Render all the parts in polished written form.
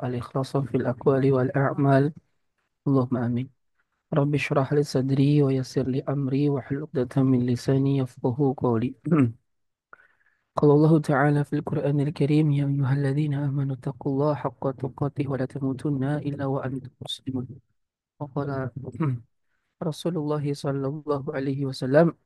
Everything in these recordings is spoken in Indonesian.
الإخلاص في الأقوال والأعمال. اللهم آمين. رب اشرح لي صدري ويسر لي أمري واحلل عقدة من لساني يفقهوا قولي. قال الله تعالى في القرآن الكريم: يا أيها الذين آمنوا اتقوا الله حق تقاته ولا تموتن إلا وأنتم مسلمون. وقال رسول الله صلى الله عليه وسلم: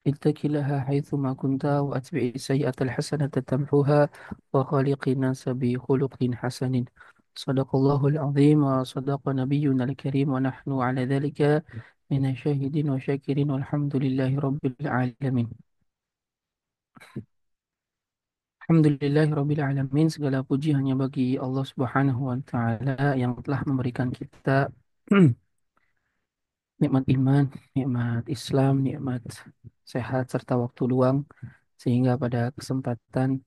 اتق الله حيثما كنت وأتبع السيئة الحسنة تمحوها وخالق الناس بخلق حسن. صدق الله العظيم وصدق نبينا الكريم ونحن على ذلك من الشاهدين والشاكرين والحمد لله رب العالمين. Alhamdulillahi Rabbil Alamin. Segala puji hanya bagi Allah Subhanahu wa Ta'ala yang telah memberikan kita nikmat iman, nikmat Islam, nikmat sehat serta waktu luang, sehingga pada kesempatan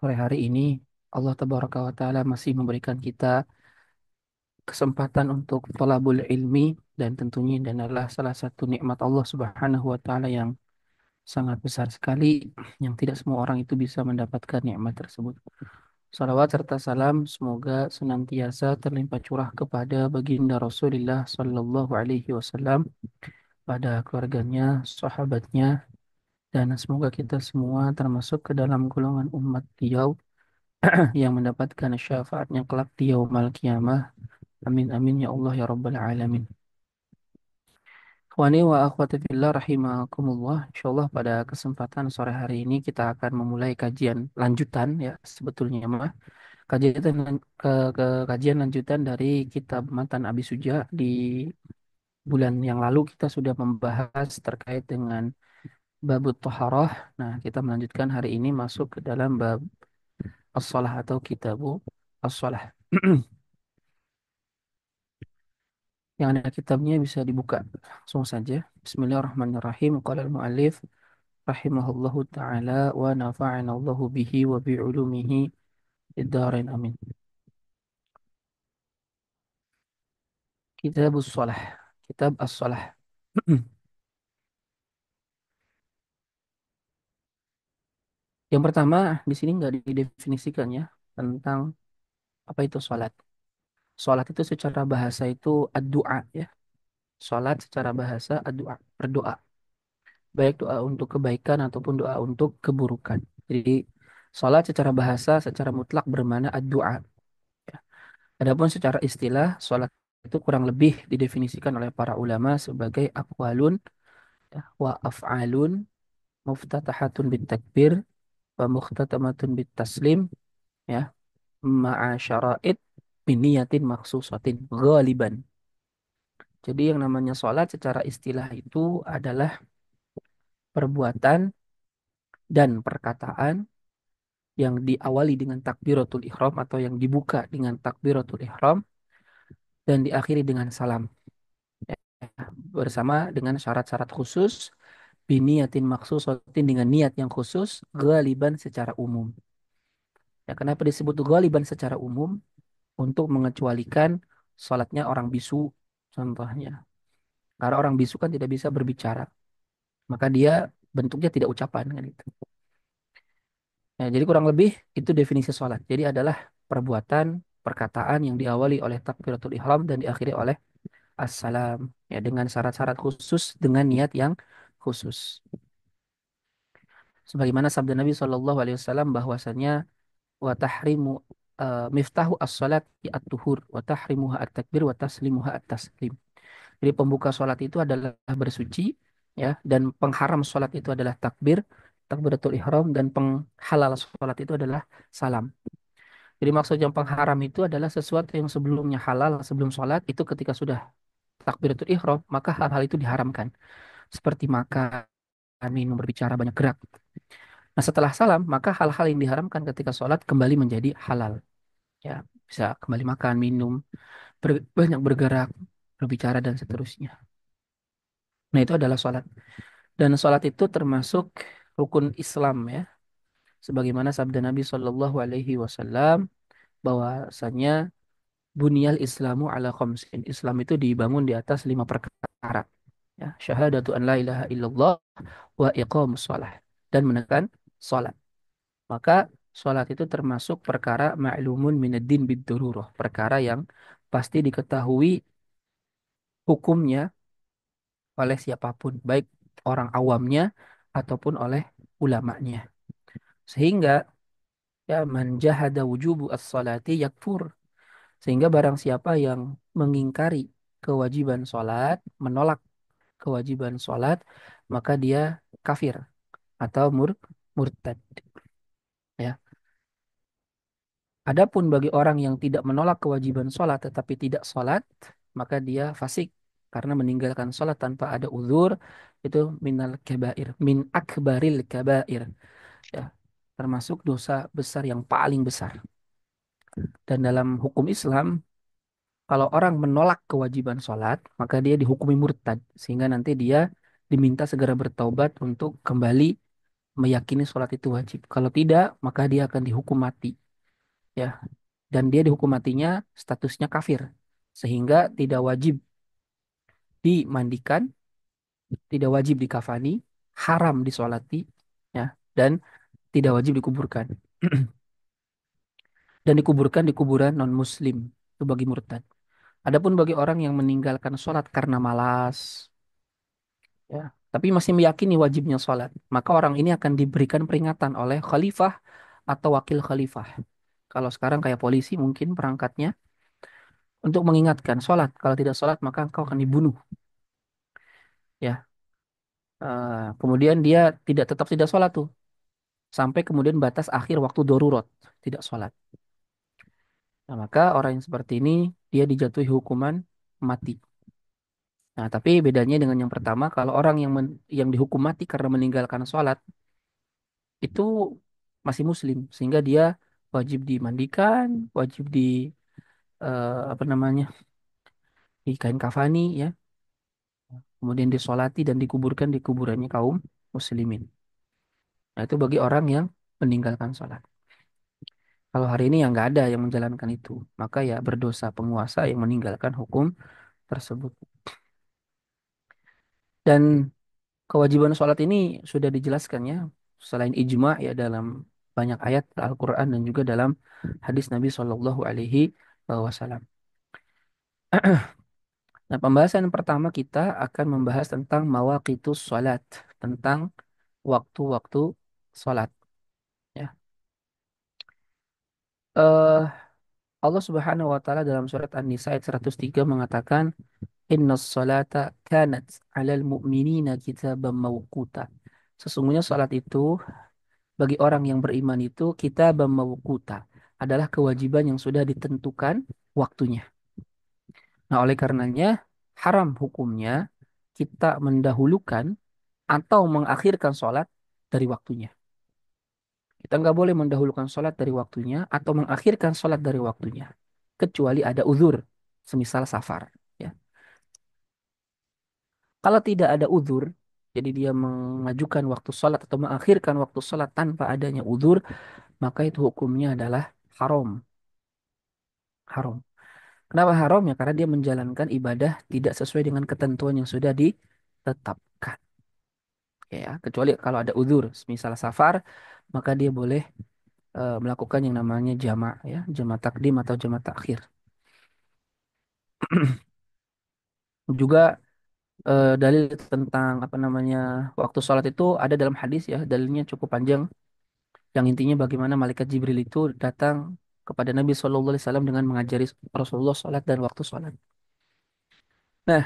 sore hari ini Allah Tabaraka wa Ta'ala masih memberikan kita kesempatan untuk thalabul ilmi, dan tentunya ini adalah salah satu nikmat Allah Subhanahu wa Ta'ala yang sangat besar sekali, yang tidak semua orang itu bisa mendapatkan nikmat tersebut. Salawat serta salam semoga senantiasa terlimpah curah kepada baginda Rasulullah Sallallahu Alaihi Wasallam, pada keluarganya, sahabatnya, dan semoga kita semua termasuk ke dalam golongan umat beliau yang mendapatkan syafaatnya kelak di yaumul qiyamah. Amin amin ya Allah ya rabbal alamin. Ikhwani wa akhwati fillah rahimakumullah. Insyaallah pada kesempatan sore hari ini kita akan memulai kajian lanjutan, ya sebetulnya mah kajian kajian lanjutan dari kitab Matan Abi Suja. Di bulan yang lalu kita sudah membahas terkait dengan babut Toharoh. Nah, kita melanjutkan hari ini masuk ke dalam bab as-shalah atau kitabu as-shalah. Yang ada kitabnya bisa dibuka langsung saja. Bismillahirrahmanirrahim. Qala al-mu'allif rahimahullahu taala wa nafa'ana Allahu bihi wa bi ulumihi fid dharain amin. Kitabus shalah. Kitab as-shalah. Yang pertama, di sini nggak didefinisikan ya tentang apa itu sholat. Sholat itu secara bahasa itu ad-du'a ya. Sholat secara bahasa ad-du'a, berdoa. Baik doa untuk kebaikan ataupun doa untuk keburukan. Jadi sholat secara bahasa secara mutlak bermakna ad-du'a. Ya. Adapun secara istilah, sholat itu kurang lebih didefinisikan oleh para ulama sebagai aqwalun, ya, wa af'alun muftatahatun bit takbir wa mukhtatamatun bit taslim, ya, ma'a syara'id biniyatin maksusatin ghaliban. Jadi yang namanya sholat secara istilah itu adalah perbuatan dan perkataan yang diawali dengan takbiratul ihram atau yang dibuka dengan takbiratul ihram dan diakhiri dengan salam, ya, bersama dengan syarat-syarat khusus, biniyatin maksusatin dengan niat yang khusus, ghaliban secara umum. Ya, kenapa disebut ghaliban secara umum? Untuk mengecualikan sholatnya orang bisu contohnya. Karena orang bisu kan tidak bisa berbicara, maka dia bentuknya tidak ucapan kan itu. Ya, jadi kurang lebih itu definisi sholat. Jadi adalah perbuatan, perkataan yang diawali oleh takbiratul ihram dan diakhiri oleh assalam, ya dengan syarat-syarat khusus, dengan niat yang khusus. Sebagaimana sabda Nabi Shallallahu Alaihi Wasallam bahwasanya wa tahrimu miftahu as-salat at-tuhur wa tahrimuha at-takbir wa taslimuha at-taslim. Jadi pembuka sholat itu adalah bersuci, ya, dan pengharam sholat itu adalah takbir, takbiratul ihram, dan penghalal sholat itu adalah salam. Jadi maksud yang pengharam itu adalah sesuatu yang sebelumnya halal, sebelum sholat itu ketika sudah takbiratul ihram maka hal-hal itu diharamkan, seperti makan, minum, berbicara, banyak gerak. Nah, setelah salam maka hal-hal yang diharamkan ketika sholat kembali menjadi halal. Ya, bisa kembali makan, minum, banyak bergerak, berbicara, dan seterusnya. Nah, itu adalah sholat. Dan sholat itu termasuk rukun Islam ya. Sebagaimana sabda Nabi Shallallahu Alaihi Wasallam bahwasanya bunyal Islamu ala khamsin. Islam itu dibangun di atas 5 perkara. Ya, syahadatu an la ilaha illallah wa iqamus shalah, dan menekan sholat. Maka Sholat itu termasuk perkara ma'lumun minaddin bid-dururah. Perkara yang pasti diketahui hukumnya oleh siapapun, baik orang awamnya ataupun oleh ulamanya. Sehingga ya man jahada wujubu as-salati yakfur. Sehingga barang siapa yang mengingkari kewajiban sholat, menolak kewajiban sholat, maka dia kafir atau murtad. Ya. Adapun bagi orang yang tidak menolak kewajiban sholat tetapi tidak sholat, maka dia fasik karena meninggalkan sholat tanpa ada uzur itu minal kabair, min akbaril kabair, ya, termasuk dosa besar yang paling besar. Dan dalam hukum Islam, kalau orang menolak kewajiban sholat, maka dia dihukumi murtad sehingga nanti dia diminta segera bertaubat untuk kembali meyakini sholat itu wajib. Kalau tidak, maka dia akan dihukum mati. Ya, dan dia dihukum matinya statusnya kafir sehingga tidak wajib dimandikan, tidak wajib dikafani, haram disolati, ya, dan tidak wajib dikuburkan. Dan dikuburkan di kuburan non muslim itu bagi murtad. Adapun bagi orang yang meninggalkan sholat karena malas, ya, tapi masih meyakini wajibnya sholat, maka orang ini akan diberikan peringatan oleh khalifah atau wakil khalifah. Kalau sekarang kayak polisi mungkin perangkatnya untuk mengingatkan sholat. Kalau tidak sholat maka engkau akan dibunuh. Ya, kemudian dia tetap tidak sholat tuh sampai kemudian batas akhir waktu darurat tidak sholat. Nah, maka orang yang seperti ini dia dijatuhi hukuman mati. Nah, tapi bedanya dengan yang pertama, kalau orang yang dihukum mati karena meninggalkan sholat itu masih muslim, sehingga dia wajib dimandikan, wajib apa namanya, di kain kafani, ya, kemudian disolati dan dikuburkan di kuburannya kaum muslimin. Nah, itu bagi orang yang meninggalkan sholat. Kalau hari ini yang nggak ada yang menjalankan itu, maka ya berdosa penguasa yang meninggalkan hukum tersebut. Dan kewajiban sholat ini sudah dijelaskan ya, selain ijma ya dalam banyak ayat Al-Quran dan juga dalam hadis Nabi Shallallahu Alaihi Wasallam. Nah, pembahasan pertama kita akan membahas tentang mawaqitus sholat, tentang waktu-waktu sholat. Ya. Eh, Allah Subhanahu Wa Taala dalam surat An-Nisa ayat 103 mengatakan, Inna salata kanat alal mu'minina kitaban mawquta. Sesungguhnya salat itu bagi orang yang beriman itu kitaban mawquta adalah kewajiban yang sudah ditentukan waktunya. Nah, oleh karenanya haram hukumnya kita mendahulukan atau mengakhirkan sholat dari waktunya. Kita nggak boleh mendahulukan sholat dari waktunya atau mengakhirkan sholat dari waktunya. Kecuali ada uzur, semisal safar. Ya. Kalau tidak ada uzur, jadi dia mengajukan waktu sholat atau mengakhirkan waktu sholat tanpa adanya uzur, maka itu hukumnya adalah haram. Haram. Kenapa haram? Ya karena dia menjalankan ibadah tidak sesuai dengan ketentuan yang sudah ditetapkan. Ya, kecuali kalau ada uzur, misal safar, maka dia boleh melakukan yang namanya jama, ya, jama takdim atau jama takhir. Juga dalil tentang apa namanya waktu sholat itu ada dalam hadis ya, dalilnya cukup panjang. Yang intinya bagaimana malaikat Jibril itu datang kepada Nabi Shallallahu Alaihi Wasallam dengan mengajari Rasulullah sholat dan waktu sholat. Nah,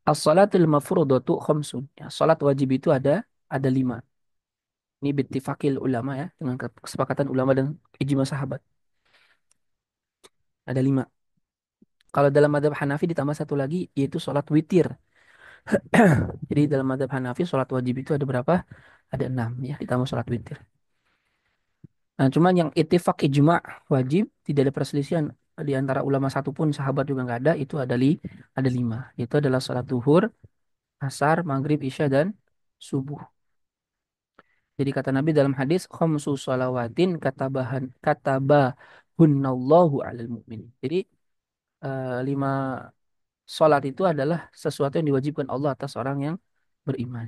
as-salatul mafrudatu khamsun. Ya, salat wajib itu ada lima. Ini bittifaqil ulama ya, dengan kesepakatan ulama dan ijma sahabat. Ada lima. Kalau dalam madhab Hanafi ditambah satu lagi, yaitu salat witir. Jadi dalam madhab Hanafi salat wajib itu ada berapa? Ada enam ya, ditambah salat witir. Nah, cuman yang ittifaq ijma wajib, tidak ada perselisihan di antara ulama satupun, sahabat juga nggak ada, itu ada lima. Itu adalah salat zuhur, asar, maghrib, isya, dan subuh. Jadi kata Nabi dalam hadis khamsu salawatin katabahunnallahu alal mu'min. Jadi lima salat itu adalah sesuatu yang diwajibkan Allah atas orang yang beriman.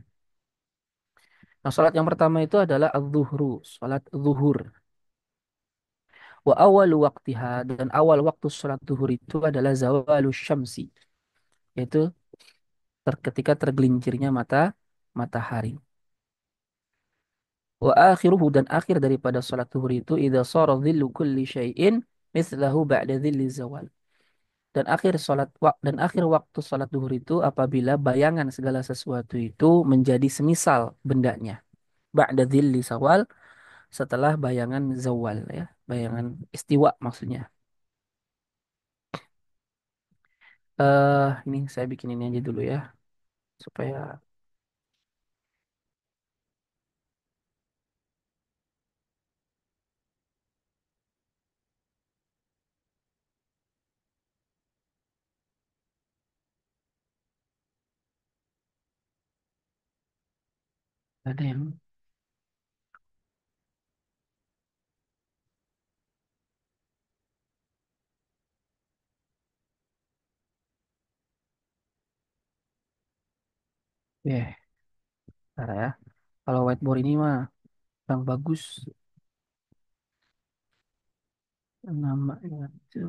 Nah, salat yang pertama itu adalah az-zuhru, salat zuhur. Wa awalu waqtiha dan awal waktu sholat duhur itu adalah zawalu syamsi, yaitu ketika tergelincirnya matahari. Wa akhiruhu dan akhir daripada sholat duhur itu idza shara dhillu kulli syai'in mithlahu ba'da dhilli zawal. Dan akhir waktu sholat duhur itu apabila bayangan segala sesuatu itu menjadi semisal bendanya. Ba'da dhilli zawal, setelah bayangan zawal ya, bayangan istiwa maksudnya. Ini saya bikin ini aja dulu ya supaya ada yang ya, bentar ya. Kalau whiteboard ini mah yang bagus namanya itu.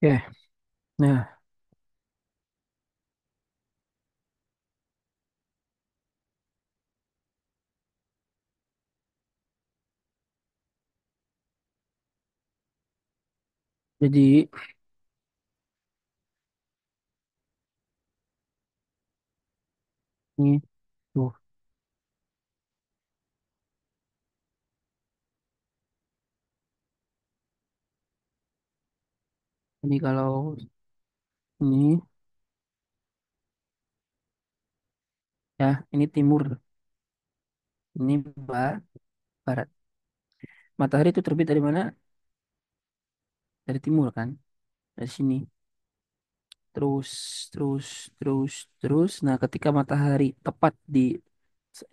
Oke, nah jadi ini tuh, ini kalau ini ya, ini timur, ini barat. Matahari itu terbit dari mana? Dari timur kan? Dari sini. Terus, terus, terus, terus. Nah, ketika matahari tepat di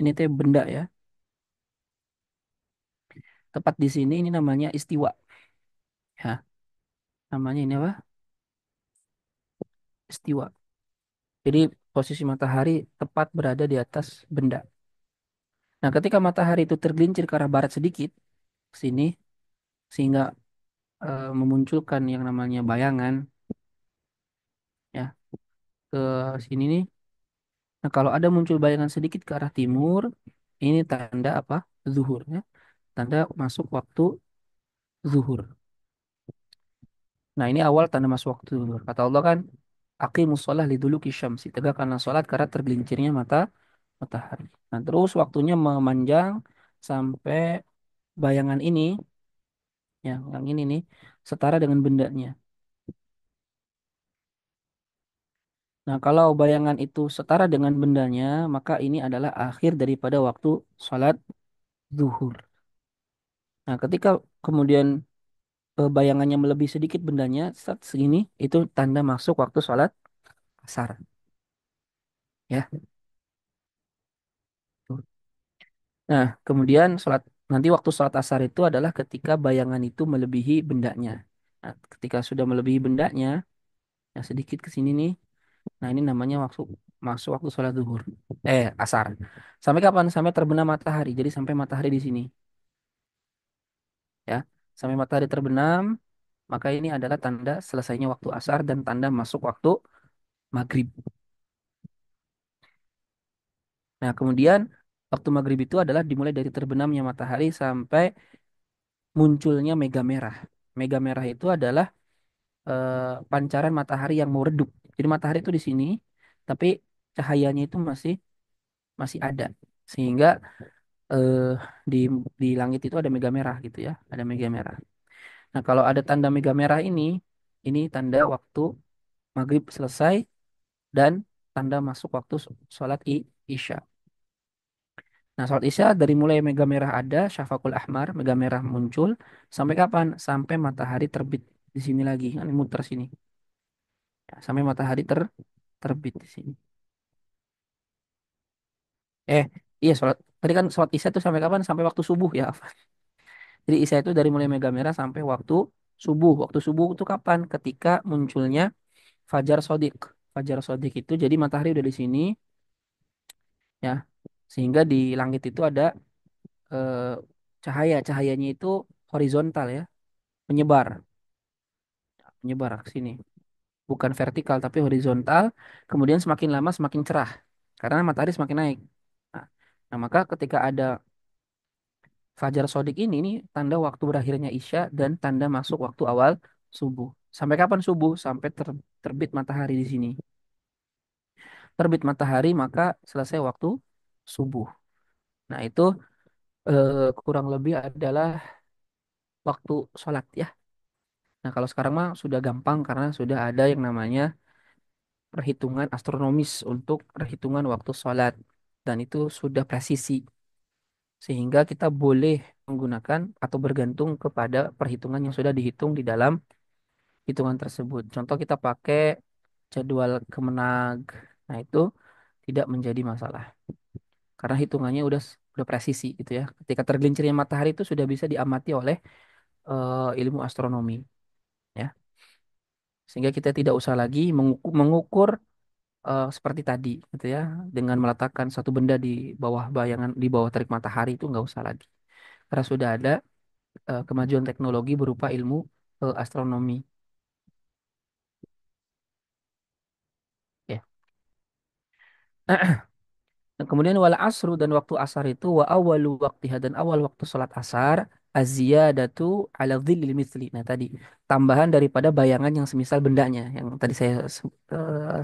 ini teh benda ya, tepat di sini ini namanya istiwa. Ya, namanya ini apa? Istiwa. Jadi posisi matahari tepat berada di atas benda. Nah, ketika matahari itu tergelincir ke arah barat sedikit ke sini sehingga memunculkan yang namanya bayangan ya ke sini nih. Nah, kalau ada muncul bayangan sedikit ke arah timur, ini tanda apa? Zuhur ya. Tanda masuk waktu zuhur. Nah, ini awal tanda masuk waktu zuhur. Kata Allah kan, aqimus shalah liduluki syamsi. Tegakkanlah sholat karena tergelincirnya matahari. Nah, terus waktunya memanjang sampai bayangan ini, ya, yang ini nih, setara dengan bendanya. Nah, kalau bayangan itu setara dengan bendanya, maka ini adalah akhir daripada waktu sholat zuhur. Nah, ketika kemudian bayangannya melebihi sedikit bendanya, saat segini, itu tanda masuk waktu sholat asar. Ya. Nah, kemudian nanti waktu sholat asar itu adalah ketika bayangan itu melebihi bendanya. Nah, ketika sudah melebihi bendanya, yang sedikit ke sini nih, nah ini namanya masuk waktu sholat zuhur. Asar. Sampai kapan? Sampai terbenam matahari. Jadi sampai matahari di sini, ya. Sampai matahari terbenam, maka ini adalah tanda selesainya waktu asar dan tanda masuk waktu maghrib. Nah, kemudian waktu maghrib itu adalah dimulai dari terbenamnya matahari sampai munculnya mega merah. Mega merah itu adalah eh, pancaran matahari yang mau redup. Jadi matahari itu di sini, tapi cahayanya itu masih masih ada, sehingga eh, di di langit itu ada mega merah gitu ya, ada mega merah. Nah, kalau ada tanda mega merah ini tanda waktu maghrib selesai dan tanda masuk waktu sholat isya. Nah, sholat isya dari mulai mega merah ada, syafaqul ahmar, mega merah muncul, sampai kapan? Sampai matahari terbit. di sini lagi, kan muter sini. Ya, sampai matahari terbit di sini. Eh, iya sholat. Tadi kan sholat isya itu sampai kapan? Sampai waktu subuh ya. Jadi isya itu dari mulai mega merah sampai waktu subuh. Waktu subuh itu kapan? Ketika munculnya fajar sodik. Fajar sodik itu jadi matahari udah di sini ya. Sehingga di langit itu ada eh, cahaya. Cahayanya itu horizontal ya, menyebar, menyebar ke sini. Bukan vertikal tapi horizontal. Kemudian semakin lama semakin cerah karena matahari semakin naik. Nah, nah, maka ketika ada fajar sodik ini nih tanda waktu berakhirnya isya dan tanda masuk waktu awal subuh. Sampai kapan subuh? Sampai terbit matahari di sini. Terbit matahari maka selesai waktu subuh. Nah, itu kurang lebih adalah waktu sholat ya. Nah, kalau sekarang mah sudah gampang karena sudah ada yang namanya perhitungan astronomis untuk perhitungan waktu sholat. Dan itu sudah presisi. Sehingga kita boleh menggunakan atau bergantung kepada perhitungan yang sudah dihitung di dalam hitungan tersebut. Contoh kita pakai jadwal Kemenag. Nah, itu tidak menjadi masalah. Karena hitungannya udah presisi gitu ya. Ketika tergelincirnya matahari itu sudah bisa diamati oleh ilmu astronomi ya. Sehingga kita tidak usah lagi mengukur seperti tadi gitu ya dengan meletakkan satu benda di bawah bayangan di bawah terik matahari itu nggak usah lagi karena sudah ada kemajuan teknologi berupa ilmu astronomi ya. Dan kemudian wal asru dan waktu asar itu wa awalu waktiha dan awal waktu sholat asar aziyadatu ala dhillil mithli. Nah tadi tambahan daripada bayangan yang semisal bendanya yang tadi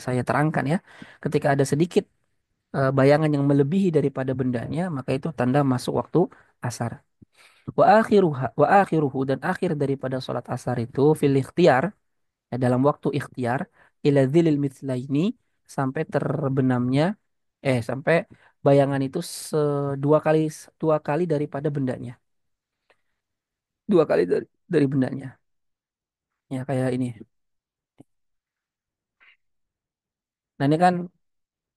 saya terangkan ya. Ketika ada sedikit bayangan yang melebihi daripada bendanya maka itu tanda masuk waktu asar. Wa akhiruhu dan akhir daripada sholat asar itu fil ikhtiar ya, dalam waktu ikhtiar ila dzilil mithlaini sampai terbenamnya sampai bayangan itu dua kali daripada bendanya. Dua kali dari bendanya. Ya kayak ini. Nah, ini kan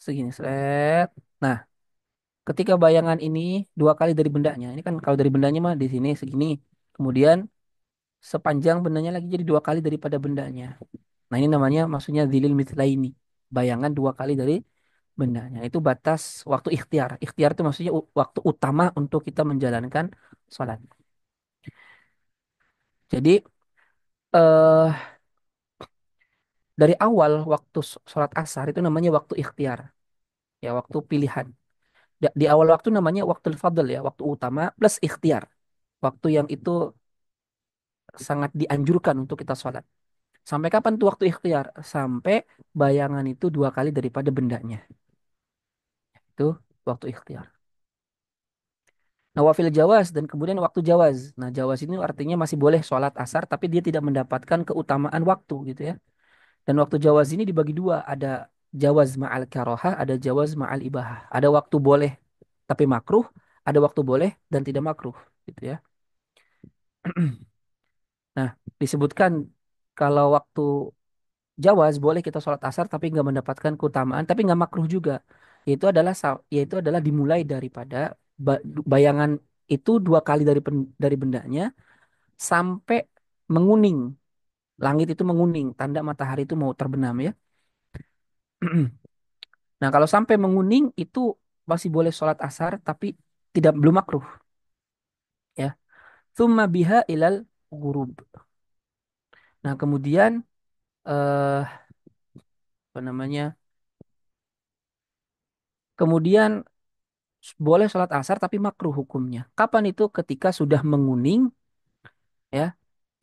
segini set. Nah, ketika bayangan ini dua kali dari bendanya. Ini kan kalau dari bendanya mah di sini segini. Kemudian sepanjang bendanya lagi jadi dua kali daripada bendanya. Nah, ini namanya maksudnya dzilil mithlaini. Bayangan dua kali dari bendanya. Itu batas waktu ikhtiar. Ikhtiar itu maksudnya waktu utama untuk kita menjalankan sholat. Jadi eh dari awal waktu sholat asar itu namanya waktu ikhtiar. Ya, waktu pilihan. Di awal waktu namanya waktu fadl ya, waktu utama plus ikhtiar. Waktu yang itu sangat dianjurkan untuk kita sholat. Sampai kapan tuh waktu ikhtiar? Sampai bayangan itu dua kali daripada bendanya. Itu waktu ikhtiar. Nah, wafil jawaz dan kemudian waktu jawaz. Nah, jawaz ini artinya masih boleh sholat asar, tapi dia tidak mendapatkan keutamaan waktu gitu ya. Dan waktu jawaz ini dibagi dua. Ada jawaz ma'al karohah, ada jawaz ma'al ibahah. Ada waktu boleh tapi makruh, ada waktu boleh dan tidak makruh gitu ya. Nah, disebutkan kalau waktu jawaz boleh kita sholat asar tapi nggak mendapatkan keutamaan, tapi nggak makruh juga. Yaitu adalah dimulai daripada bayangan itu dua kali dari bendanya sampai menguning. Langit itu menguning, tanda matahari itu mau terbenam ya. Nah, kalau sampai menguning itu masih boleh sholat asar tapi tidak belum makruh ya. Tsumma biha ilal ghurub. Nah, kemudian eh apa namanya? Kemudian boleh sholat asar tapi makruh hukumnya. Kapan itu? Ketika sudah menguning ya,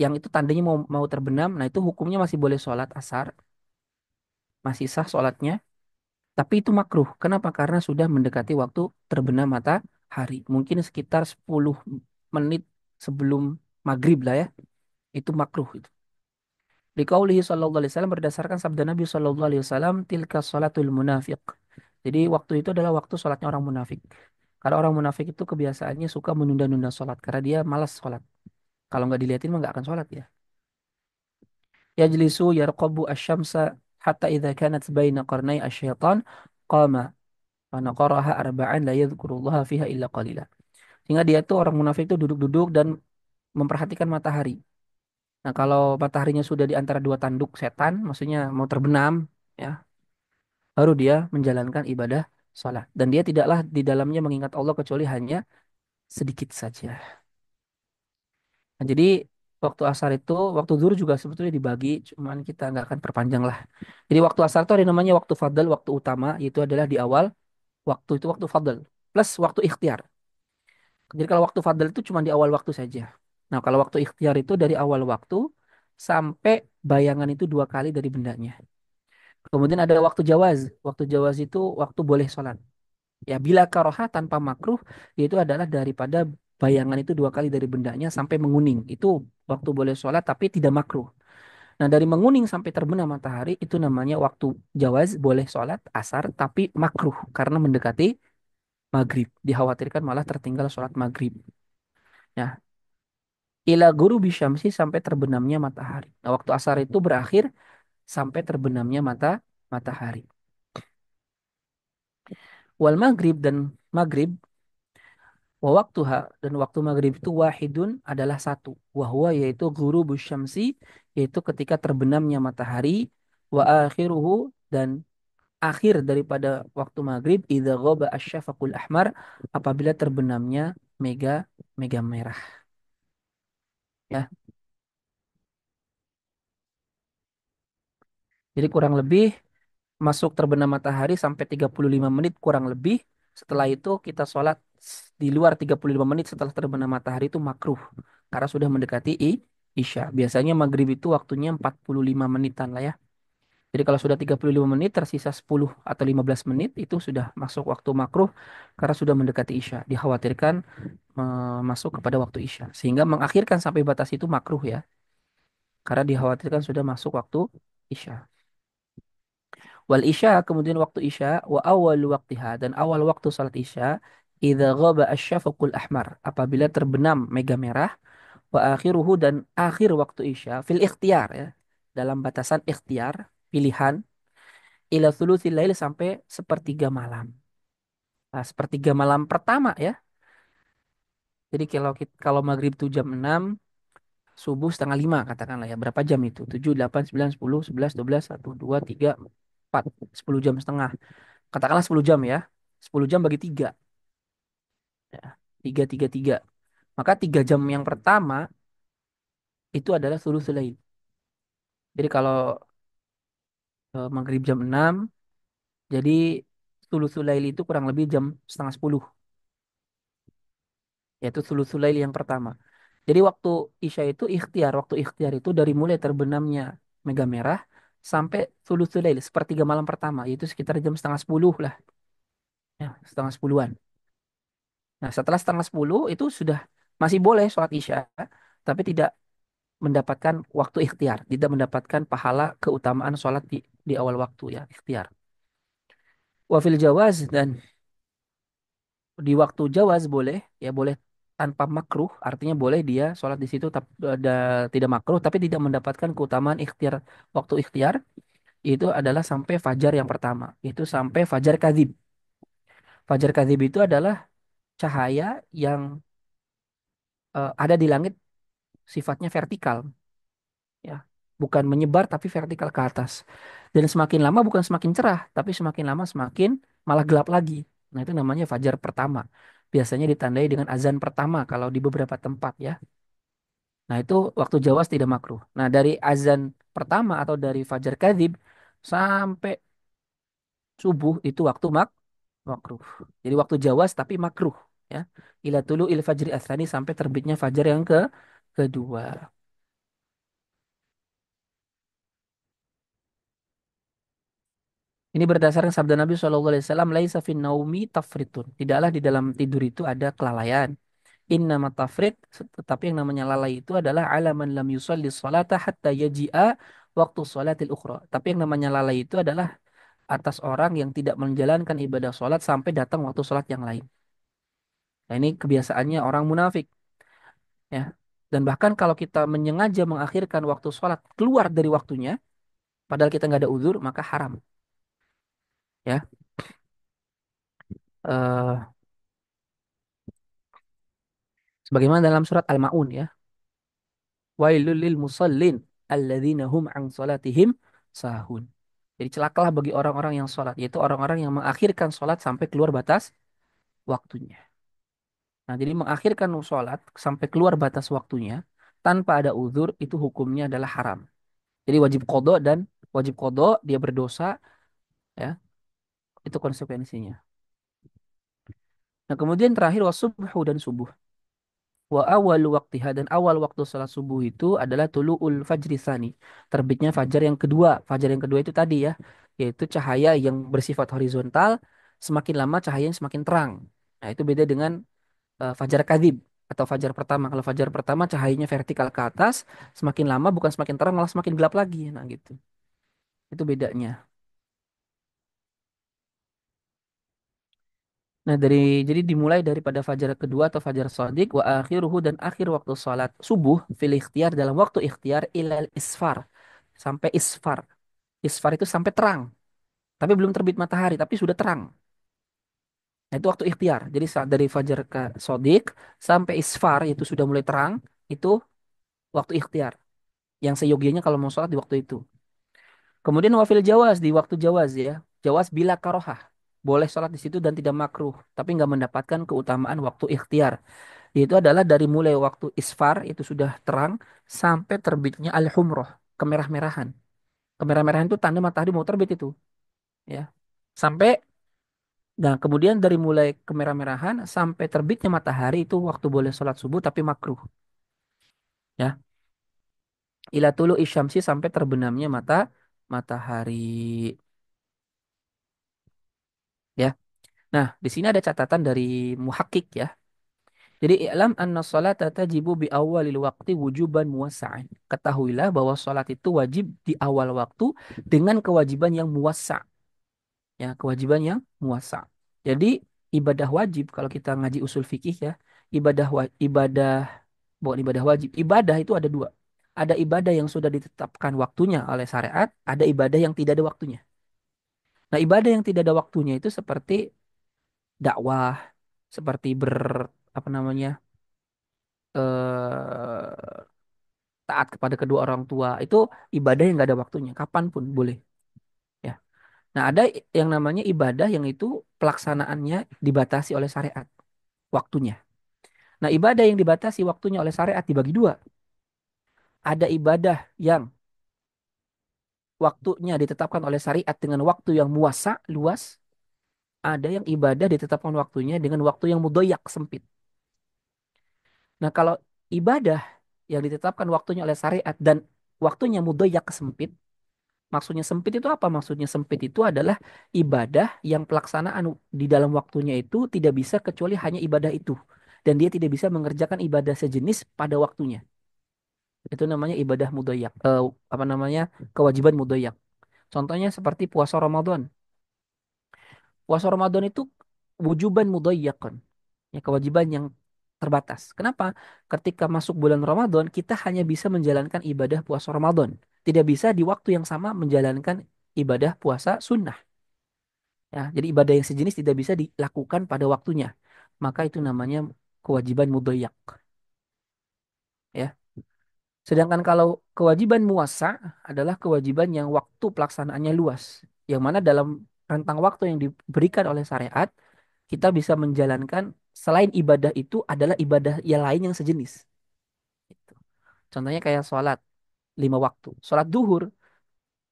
yang itu tandanya mau mau terbenam. Nah, itu hukumnya masih boleh sholat asar, masih sah sholatnya. Tapi itu makruh. Kenapa? Karena sudah mendekati waktu terbenam matahari. Mungkin sekitar 10 menit sebelum maghrib lah ya. Itu makruh itu. Liqaulihi sallallahu alaihi wasallam berdasarkan sabda Nabi sallallahu alaihi wasallam tilka salatul munafiq. Jadi waktu itu adalah waktu sholatnya orang munafik. Karena orang munafik itu kebiasaannya suka menunda-nunda sholat karena dia malas sholat. Kalau nggak dilihatin mah nggak akan sholat ya. yajlisu yarqabu asy-syamsa hatta idza kanat baina qarnai asy-syaitan qama wa naqaraha arba'an la yadhkurullaha fiha illa qalila. Sehingga dia tuh orang munafik itu duduk-duduk dan memperhatikan matahari. Nah, kalau mataharinya sudah di antara dua tanduk setan, maksudnya mau terbenam, ya, baru dia menjalankan ibadah sholat. Dan dia tidaklah di dalamnya mengingat Allah kecuali hanya sedikit saja. Nah, jadi waktu asar itu, waktu zuhur juga sebetulnya dibagi, cuman kita nggak akan perpanjang lah. Jadi waktu asar itu ada namanya waktu fadl, waktu utama, yaitu adalah di awal waktu itu waktu fadl. Plus waktu ikhtiar. Jadi kalau waktu fadl itu cuma di awal waktu saja. Nah, kalau waktu ikhtiar itu dari awal waktu sampai bayangan itu dua kali dari bendanya. Kemudian ada waktu jawaz. Waktu jawaz itu waktu boleh sholat. Ya, bila karoha tanpa makruh, yaitu adalah daripada bayangan itu dua kali dari bendanya sampai menguning. Itu waktu boleh sholat tapi tidak makruh. Nah, dari menguning sampai terbenam matahari itu namanya waktu jawaz boleh sholat asar tapi makruh karena mendekati maghrib. Dikhawatirkan malah tertinggal sholat maghrib. Ya, ila guru bisyamsi sampai terbenamnya matahari. Nah, waktu asar itu berakhir sampai terbenamnya matahari. Wal maghrib dan maghrib wa waktuha dan waktu maghrib itu wahidun adalah satu. Wahwa yaitu ghurubus syamsi yaitu ketika terbenamnya matahari wa akhiruhu dan akhir daripada waktu maghrib idza ghaba asyafaqul ahmar apabila terbenamnya mega mega merah ya. Jadi kurang lebih masuk terbenam matahari sampai 35 menit kurang lebih. Setelah itu kita sholat di luar 35 menit setelah terbenam matahari itu makruh. Karena sudah mendekati Isya. Biasanya maghrib itu waktunya 45 menitan lah ya. Jadi kalau sudah 35 menit tersisa 10 atau 15 menit itu sudah masuk waktu makruh karena sudah mendekati Isya. Dikhawatirkan masuk kepada waktu Isya. Sehingga mengakhirkan sampai batas itu makruh ya. Karena dikhawatirkan sudah masuk waktu Isya. Wal isya kemudian waktu isya wa awal waktiha dan awal waktu salat isya idza ghaba asyafaqul ahmar apabila terbenam mega merah wa akhiruhu dan akhir waktu isya fil ikhtiar ya dalam batasan ikhtiar pilihan ila thuluthil lail sampai sepertiga malam. Nah, sepertiga malam pertama ya. Jadi kalau maghrib itu jam 6 subuh setengah 5 katakanlah ya. Berapa jam itu? 7 8 9 10 11 12 1 2 3 4 10 jam setengah. Katakanlah 10 jam ya. 10 jam bagi 3. Ya, 3, 3, 3. Maka 3 jam yang pertama itu adalah thuluthul lail. Jadi kalau maghrib jam 6, jadi thuluthul lail itu kurang lebih jam setengah 10. Yaitu thuluthul lail yang pertama. Jadi waktu Isya itu ikhtiar. Waktu ikhtiar itu dari mulai terbenamnya mega merah sampai thuluthul lail, sepertiga malam pertama. Yaitu sekitar jam setengah 10 lah. Ya, setengah 10-an. Nah setelah setengah 10 itu sudah masih boleh sholat Isya. Tapi tidak mendapatkan waktu ikhtiar, tidak mendapatkan pahala keutamaan sholat di awal waktu ya, ikhtiar. Wafil jawaz dan di waktu jawaz boleh, ya boleh tanpa makruh, artinya boleh dia sholat di situ ada, tidak makruh, tapi tidak mendapatkan keutamaan ikhtiar waktu ikhtiar, itu adalah sampai fajar yang pertama, itu sampai fajar kadzib. Fajar kadzib itu adalah cahaya yang ada di langit sifatnya vertikal, ya bukan menyebar tapi vertikal ke atas dan semakin lama bukan semakin cerah tapi semakin lama semakin malah gelap lagi. Nah itu namanya fajar pertama, biasanya ditandai dengan azan pertama kalau di beberapa tempat ya. Nah itu waktu Jawas tidak makruh. Nah dari azan pertama atau dari fajar kadzib sampai subuh itu waktu makruh. Jadi waktu Jawas tapi makruh ya, ila tulu il fajri asrani sampai terbitnya fajar yang kedua. Ini berdasarkan sabda Nabi SAW, laisa fin naumi tafritun. Tidaklah di dalam tidur itu ada kelalaian. Inna tafrit, tetapi yang namanya lalai itu adalah alaman lam yusalli salata hatta yaji'a waktu salatil ukhra. Tapi yang namanya lalai itu adalah atas orang yang tidak menjalankan ibadah salat sampai datang waktu salat yang lain. Nah, ini kebiasaannya orang munafik ya. Dan bahkan kalau kita menyengaja mengakhirkan waktu sholat keluar dari waktunya, padahal kita nggak ada uzur, maka haram. Ya, Eh, sebagaimana dalam surat Al-Maun ya, wailul lil musallin alladzina hum an salatihim sahun. Jadi celakalah bagi orang-orang yang sholat, yaitu orang-orang yang mengakhirkan sholat sampai keluar batas waktunya. Nah, jadi mengakhirkan sholat sampai keluar batas waktunya tanpa ada uzur itu hukumnya adalah haram. Jadi wajib kodo dia berdosa ya, itu konsekuensinya. Nah, kemudian terakhir wasubhu dan subuh. Wa awal waktiha dan awal waktu salat subuh itu adalah tulu'ul fajri tsani. Terbitnya fajar yang kedua. Fajar yang kedua itu tadi ya, yaitu cahaya yang bersifat horizontal, semakin lama cahayanya semakin terang. Nah, itu beda dengan fajar kadzib atau fajar pertama. Kalau fajar pertama cahayanya vertikal ke atas, semakin lama bukan semakin terang malah semakin gelap lagi. Nah, gitu. Itu bedanya. Nah, jadi dimulai daripada fajar kedua atau fajar shadiq wa akhiruhu dan akhir waktu salat subuh fil ikhtiar dalam waktu ikhtiar ilal isfar sampai isfar. Isfar itu sampai terang, tapi belum terbit matahari tapi sudah terang. Nah, itu waktu ikhtiar. Jadi saat dari fajar ke shadiq sampai isfar itu sudah mulai terang, itu waktu ikhtiar. Yang seyogianya kalau mau sholat di waktu itu. Kemudian wafil jawaz di waktu jawaz ya. Jawaz bila karohah. Boleh sholat di situ dan tidak makruh, tapi nggak mendapatkan keutamaan waktu ikhtiar. Itu adalah dari mulai waktu isfar itu sudah terang sampai terbitnya al-humroh, kemerah-merahan. Kemerah-merahan itu tanda matahari mau terbit itu, ya. Sampai nah kemudian dari mulai kemerah-merahan sampai terbitnya matahari itu waktu boleh sholat subuh tapi makruh, ya. Ila tulu isyamsi sampai terbenamnya matahari, ya. Nah, di sini ada catatan dari muhakkik ya. Jadi i'lam anna salata tajibu bi awalil waqti wujuban muwassa'an. Ketahuilah bahwa salat itu wajib di awal waktu dengan kewajiban yang muwassa', ya, kewajiban yang muwassa'. Jadi ibadah wajib kalau kita ngaji usul fikih ya, ibadah bukan ibadah wajib. Ibadah itu ada dua. Ada ibadah yang sudah ditetapkan waktunya oleh syariat, ada ibadah yang tidak ada waktunya. Nah, ibadah yang tidak ada waktunya itu seperti dakwah, seperti apa namanya? eh taat kepada kedua orang tua itu ibadah yang nggak ada waktunya kapanpun boleh ya. Nah, ada yang namanya ibadah yang itu pelaksanaannya dibatasi oleh syariat waktunya. Nah, ibadah yang dibatasi waktunya oleh syariat dibagi dua. Ada ibadah yang waktunya ditetapkan oleh syariat dengan waktu yang muasa luas. Ada yang ibadah ditetapkan waktunya dengan waktu yang mudoyak sempit. Nah, kalau ibadah yang ditetapkan waktunya oleh syariat dan waktunya mudoyak sempit. Maksudnya sempit itu apa? Maksudnya sempit itu adalah ibadah yang pelaksanaan di dalam waktunya itu tidak bisa kecuali hanya ibadah itu. Dan dia tidak bisa mengerjakan ibadah sejenis pada waktunya. Itu namanya ibadah mudoyak. Apa namanya? Kewajiban mudoyak. Contohnya seperti puasa Ramadan. Puasa Ramadan itu wujuban mudoyakon. Ya, kewajiban yang terbatas. Kenapa? Ketika masuk bulan Ramadan, kita hanya bisa menjalankan ibadah puasa Ramadan. Tidak bisa di waktu yang sama menjalankan ibadah puasa sunnah. Ya, jadi ibadah yang sejenis tidak bisa dilakukan pada waktunya. Maka itu namanya kewajiban mudoyak. Ya. Sedangkan kalau kewajiban muasa adalah kewajiban yang waktu pelaksanaannya luas. Yang mana dalam rentang waktu yang diberikan oleh syariat, kita bisa menjalankan selain ibadah itu adalah ibadah yang lain yang sejenis. Gitu. Contohnya kayak sholat 5 waktu. Sholat duhur,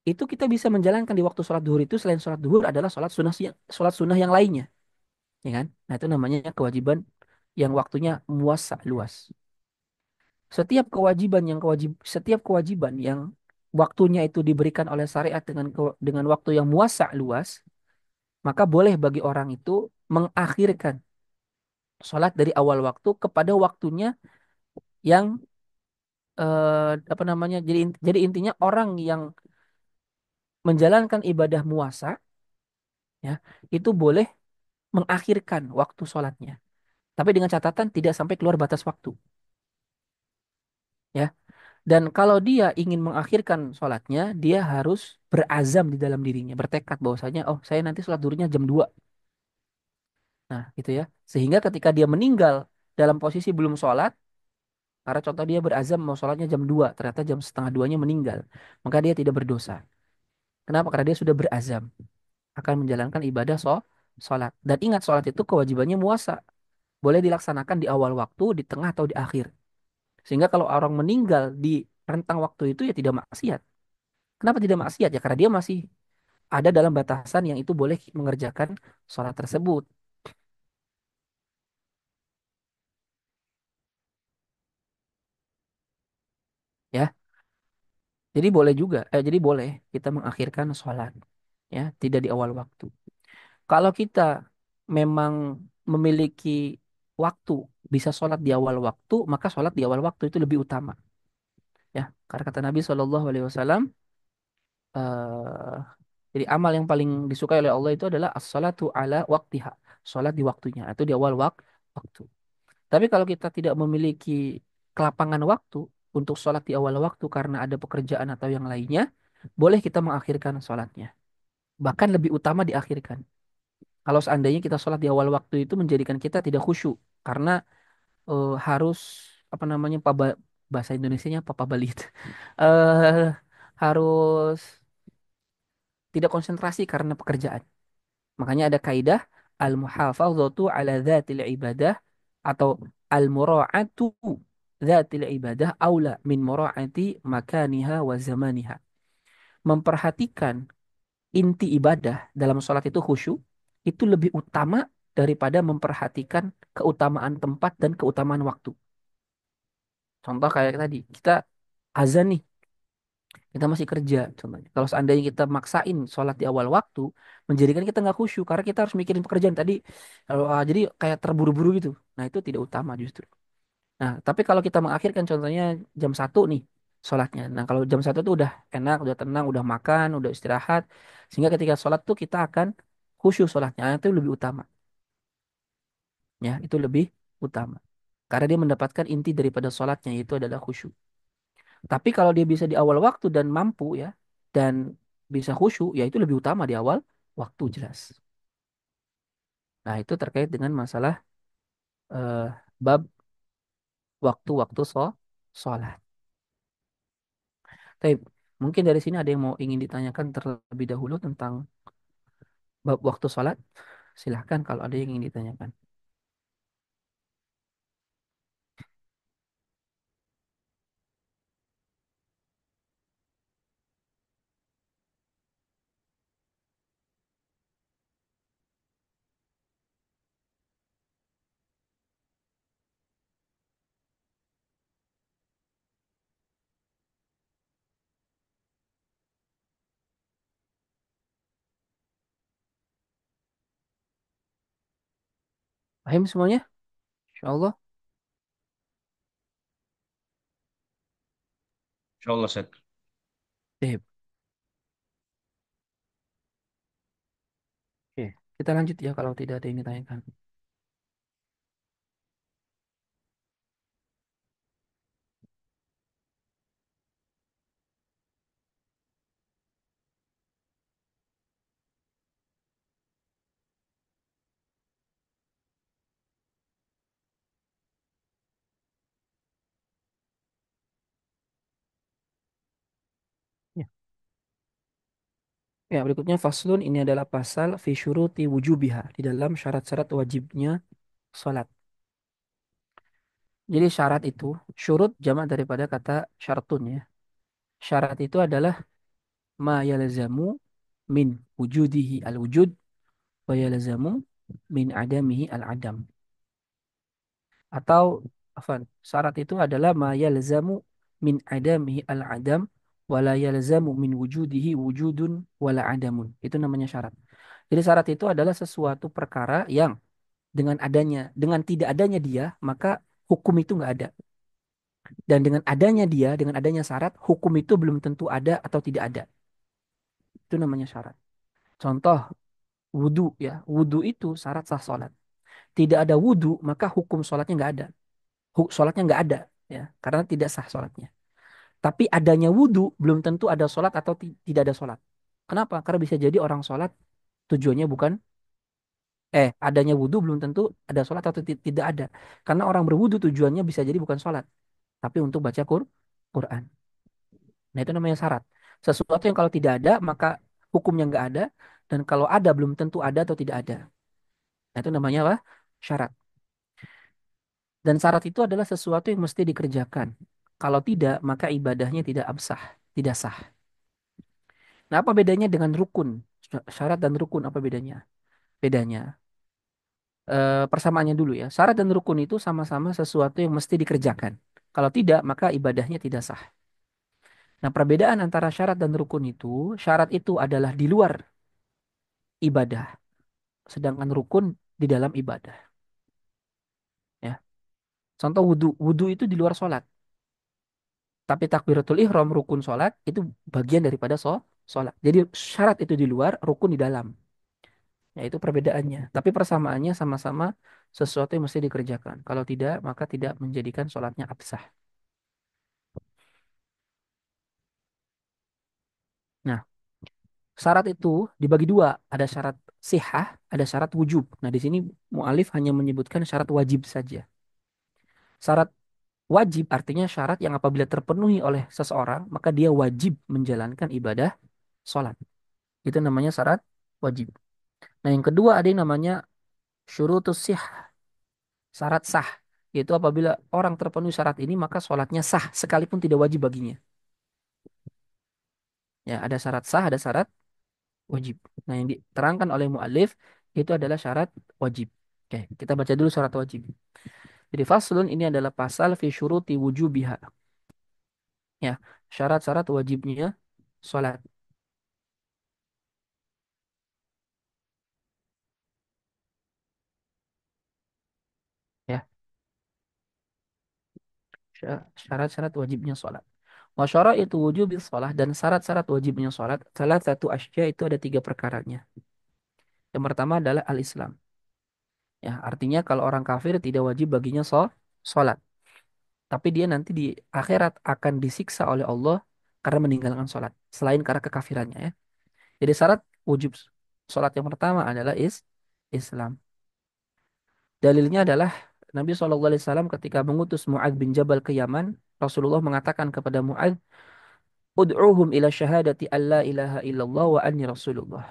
itu kita bisa menjalankan di waktu sholat duhur itu selain sholat duhur adalah sholat sunnah yang lainnya. Ya kan? Nah, itu namanya kewajiban yang waktunya muasa luas. Setiap kewajiban yang waktunya itu diberikan oleh syariat dengan waktu yang muasa luas, maka boleh bagi orang itu mengakhirkan sholat dari awal waktu kepada waktunya yang apa namanya? Jadi intinya orang yang menjalankan ibadah muasa ya, itu boleh mengakhirkan waktu sholatnya. Tapi dengan catatan tidak sampai keluar batas waktu. ya. Dan kalau dia ingin mengakhirkan sholatnya, dia harus berazam di dalam dirinya, bertekad bahwasanya, oh saya nanti sholat duhurnya jam 2. Nah, gitu ya. Sehingga ketika dia meninggal dalam posisi belum sholat, karena contoh dia berazam mau sholatnya jam 2, ternyata jam setengah duanya meninggal, maka dia tidak berdosa. Kenapa? Karena dia sudah berazam akan menjalankan ibadah sholat. Dan ingat, sholat itu kewajibannya muasa. Boleh dilaksanakan di awal waktu, di tengah, atau di akhir. Sehingga kalau orang meninggal di rentang waktu itu ya tidak maksiat. Kenapa tidak maksiat? Ya karena dia masih ada dalam batasan yang itu boleh mengerjakan sholat tersebut. Ya, jadi boleh juga, jadi boleh kita mengakhirkan sholat. Ya, tidak di awal waktu. Kalau kita memang memiliki waktu, bisa sholat di awal waktu, maka sholat di awal waktu itu lebih utama. Ya, karena kata Nabi SAW, eh jadi amal yang paling disukai oleh Allah itu adalah as-salatu ala waktiha. Sholat di waktunya, atau di awal waktu. Tapi kalau kita tidak memiliki kelapangan waktu untuk sholat di awal waktu karena ada pekerjaan atau yang lainnya, boleh kita mengakhirkan sholatnya. Bahkan lebih utama diakhirkan. Kalau seandainya kita sholat di awal waktu itu menjadikan kita tidak khusyuk karena harus apa namanya bahasa Indonesianya papa balit harus tidak konsentrasi karena pekerjaan. Makanya ada kaidah al-muhafadzatu ala dzatil ibadah atau al-mura'atu dzatil ibadah aula min mura'ati makaniha wa zamaniha. Memperhatikan inti ibadah dalam sholat itu khusyuk itu lebih utama daripada memperhatikan keutamaan tempat dan keutamaan waktu. Contoh kayak tadi, kita azan nih, kita masih kerja contohnya. Kalau seandainya kita maksain sholat di awal waktu, menjadikan kita nggak khusyuk karena kita harus mikirin pekerjaan tadi. Jadi kayak terburu-buru gitu. Nah itu tidak utama justru. Nah tapi kalau kita mengakhirkan contohnya jam 1 nih sholatnya. Nah kalau jam 1 tuh udah enak, udah tenang, udah makan, udah istirahat. Sehingga ketika sholat tuh kita akan khusyuk sholatnya. Nah, itu lebih utama. Ya itu lebih utama. Karena dia mendapatkan inti daripada sholatnya yaitu adalah khusyuk. Tapi kalau dia bisa di awal waktu dan mampu ya, dan bisa khusyuk, ya itu lebih utama di awal waktu jelas. Nah itu terkait dengan masalah eh, bab waktu-waktu sholat. Tapi mungkin dari sini ada yang mau ingin ditanyakan terlebih dahulu tentang bab waktu sholat. Silahkan kalau ada yang ingin ditanyakan. Paham semuanya? Insya Allah. Insyaallah, Ustaz. Sip. Oke, kita lanjut ya kalau tidak ada yang ditanyakan. Ya. Ya, berikutnya faslun ini adalah pasal fi syuruti wujubiha di dalam syarat-syarat wajibnya salat. Jadi syarat itu, syurut jamak daripada kata syartun ya. Syarat itu adalah ma yalzamu min wujudihi al-wujud wa yalzamu min adamihi al-adam. Atau afan, syarat itu adalah ma yalzamu min adamihi al-adam wa la yalzamu min wujudihi wujudun wala adamun. Itu namanya syarat. Jadi syarat itu adalah sesuatu perkara yang dengan tidak adanya dia, maka hukum itu nggak ada. Dan dengan adanya dia, dengan adanya syarat, hukum itu belum tentu ada atau tidak ada. Itu namanya syarat. Contoh, wudhu ya. Wudhu itu syarat sah sholat. Tidak ada wudhu, maka hukum sholatnya nggak ada. Sholatnya nggak ada. ya, karena tidak sah sholatnya. Tapi adanya wudhu belum tentu ada sholat atau tidak ada sholat. Kenapa? Karena bisa jadi orang sholat tujuannya bukan, adanya wudhu belum tentu ada sholat atau tidak ada. Karena orang berwudhu tujuannya bisa jadi bukan sholat, tapi untuk baca Quran. Nah itu namanya syarat. Sesuatu yang kalau tidak ada maka hukumnya nggak ada, dan kalau ada belum tentu ada atau tidak ada. Nah itu namanya apa? Syarat. Dan syarat itu adalah sesuatu yang mesti dikerjakan. Kalau tidak, maka ibadahnya tidak absah, tidak sah. Nah, apa bedanya dengan rukun? Syarat dan rukun apa bedanya? Bedanya, persamaannya dulu ya. Syarat dan rukun itu sama-sama sesuatu yang mesti dikerjakan. Kalau tidak, maka ibadahnya tidak sah. Nah, perbedaan antara syarat dan rukun itu, syarat itu adalah di luar ibadah, sedangkan rukun di dalam ibadah. Ya. Contoh wudhu, wudhu itu di luar sholat. Tapi takbiratul ihram rukun sholat itu bagian daripada sholat. Jadi syarat itu di luar, rukun di dalam. Ya itu perbedaannya. Tapi persamaannya sama-sama sesuatu yang mesti dikerjakan. Kalau tidak, maka tidak menjadikan sholatnya absah. Nah, syarat itu dibagi dua. Ada syarat sihah, ada syarat wujub. Nah, di sini mu'alif hanya menyebutkan syarat wajib saja. Syarat wajib artinya syarat yang apabila terpenuhi oleh seseorang, maka dia wajib menjalankan ibadah sholat. Itu namanya syarat wajib. Nah, yang kedua ada yang namanya syurutus sih, syarat sah. Yaitu apabila orang terpenuhi syarat ini, maka sholatnya sah, sekalipun tidak wajib baginya. Ya, ada syarat sah, ada syarat wajib. Nah, yang diterangkan oleh mu'alif, itu adalah syarat wajib. Oke, kita baca dulu syarat wajib. Jadi faslun ini adalah pasal fi syuruti wujubiha. Ya, syarat-syarat wajibnya sholat. Ya, syarat-syarat wajibnya sholat. Wa itu wujubi sholat, dan syarat-syarat wajibnya sholat, salah satu asya itu ada tiga perkaranya. Yang pertama adalah al-Islam. Ya, artinya kalau orang kafir tidak wajib baginya sholat. Tapi dia nanti di akhirat akan disiksa oleh Allah karena meninggalkan sholat. Selain karena kekafirannya ya. Jadi syarat wujud sholat yang pertama adalah Islam. Dalilnya adalah Nabi SAW ketika mengutus Mu'adz bin Jabal ke Yaman, Rasulullah mengatakan kepada Mu'adz, Ud'uhum ila syahadati an la ilaha illallah wa anni Rasulullah.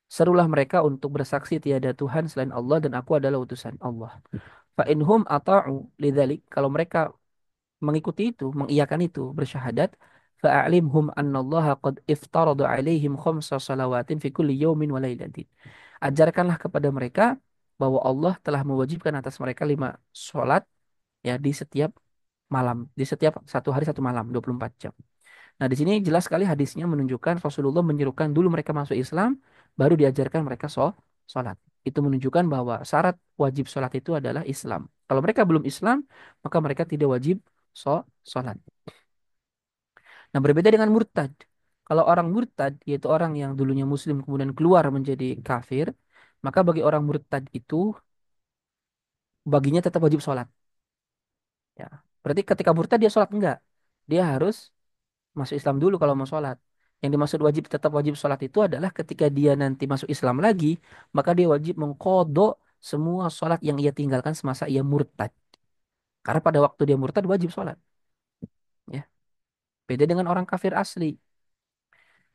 Serulah mereka untuk bersaksi tiada Tuhan selain Allah dan aku adalah utusan Allah. Fa inhum ata'u lidzalik, kalau mereka mengikuti itu, mengiyakan itu, bersyahadat, fa'alimhum annallaha qad iftarada alaihim khamsa salawatin fi kulli yawmin wa lailatin. Ajarkanlah kepada mereka bahwa Allah telah mewajibkan atas mereka 5 sholat ya di setiap malam, di setiap satu hari satu malam, 24 jam. Nah, di sini jelas sekali hadisnya menunjukkan Rasulullah menyerukan dulu mereka masuk Islam, baru diajarkan mereka sholat. Itu menunjukkan bahwa syarat wajib sholat itu adalah Islam. Kalau mereka belum Islam, maka mereka tidak wajib sholat. Nah, berbeda dengan murtad. Kalau orang murtad, yaitu orang yang dulunya Muslim kemudian keluar menjadi kafir, maka bagi orang murtad itu baginya tetap wajib sholat. Ya, berarti ketika murtad dia sholat enggak? Dia harus masuk Islam dulu kalau mau sholat. Yang dimaksud wajib tetap wajib sholat itu adalah ketika dia nanti masuk Islam lagi, maka dia wajib mengkodok semua sholat yang ia tinggalkan semasa ia murtad. Karena pada waktu dia murtad wajib sholat. Ya. Beda dengan orang kafir asli.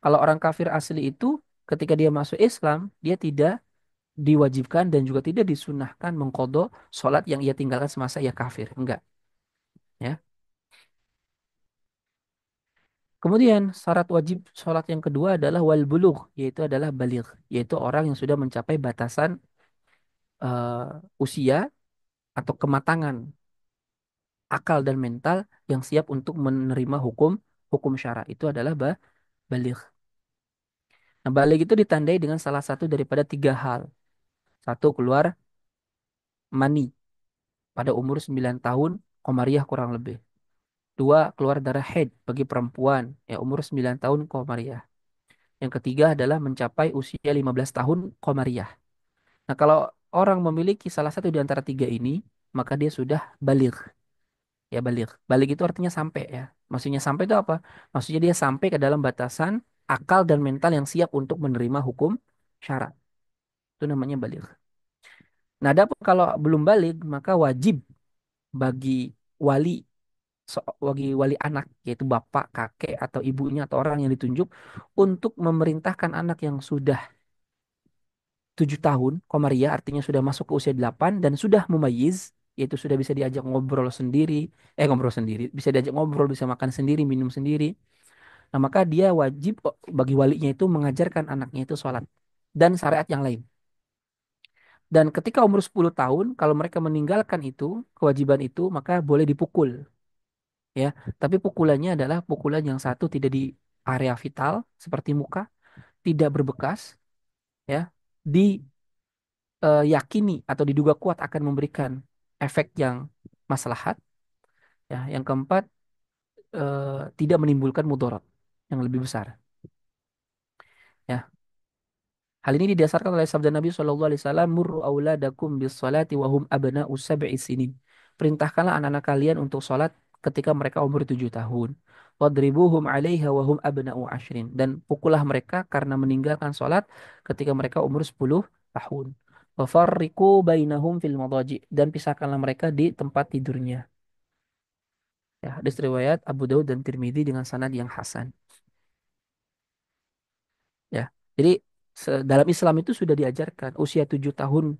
Kalau orang kafir asli itu ketika dia masuk Islam, dia tidak diwajibkan dan juga tidak disunahkan mengkodok sholat yang ia tinggalkan semasa ia kafir. Enggak. Ya. Kemudian syarat wajib sholat yang kedua adalah wal bulugh, yaitu adalah baligh, yaitu orang yang sudah mencapai batasan usia atau kematangan akal dan mental yang siap untuk menerima hukum hukum syara. Itu adalah baligh. Nah, baligh itu ditandai dengan salah satu daripada 3 hal. Satu, keluar mani pada umur 9 tahun, komariah kurang lebih. Dua, keluar darah haid bagi perempuan ya umur 9 tahun komariah. Yang ketiga adalah mencapai usia 15 tahun komariah. Nah, kalau orang memiliki salah satu di antara 3 ini, maka dia sudah baligh. Ya balik. Balik itu artinya sampai ya. Maksudnya sampai itu apa? Maksudnya dia sampai ke dalam batasan akal dan mental yang siap untuk menerima hukum syarat. Itu namanya balik. Nah, adapun kalau belum balik, maka wajib bagi wali bagi wali anak, yaitu bapak, kakek, atau ibunya atau orang yang ditunjuk untuk memerintahkan anak yang sudah 7 tahun, komaria artinya sudah masuk ke usia 8 dan sudah mumayyiz, yaitu sudah bisa diajak ngobrol sendiri, ngobrol sendiri, bisa diajak ngobrol, bisa makan sendiri, minum sendiri. Nah, maka dia wajib bagi walinya itu mengajarkan anaknya itu sholat dan syariat yang lain. Dan ketika umur 10 tahun, kalau mereka meninggalkan itu, kewajiban itu, maka boleh dipukul. Ya, tapi pukulannya adalah pukulan yang satu tidak di area vital seperti muka, tidak berbekas, ya, diyakini atau diduga kuat akan memberikan efek yang maslahat. Ya, yang keempat, tidak menimbulkan mudarat yang lebih besar. Ya, hal ini didasarkan oleh sabda Nabi Shallallahu Alaihi Wasallam, "Murru auladakum bis salati wahum abna'u sab'i sinin." Perintahkanlah anak-anak kalian untuk sholat ketika mereka umur 7 tahun. Wadribuhum 'alaiha wahum abna'u ashrin. Dan pukullah mereka karena meninggalkan sholat ketika mereka umur 10 tahun. Wafarriqu bainahum fil madaji. Dan pisahkanlah mereka di tempat tidurnya. Ya, hadis riwayat Abu Daud dan Tirmidzi dengan sanad yang hasan. Ya, jadi dalam Islam itu sudah diajarkan usia 7 tahun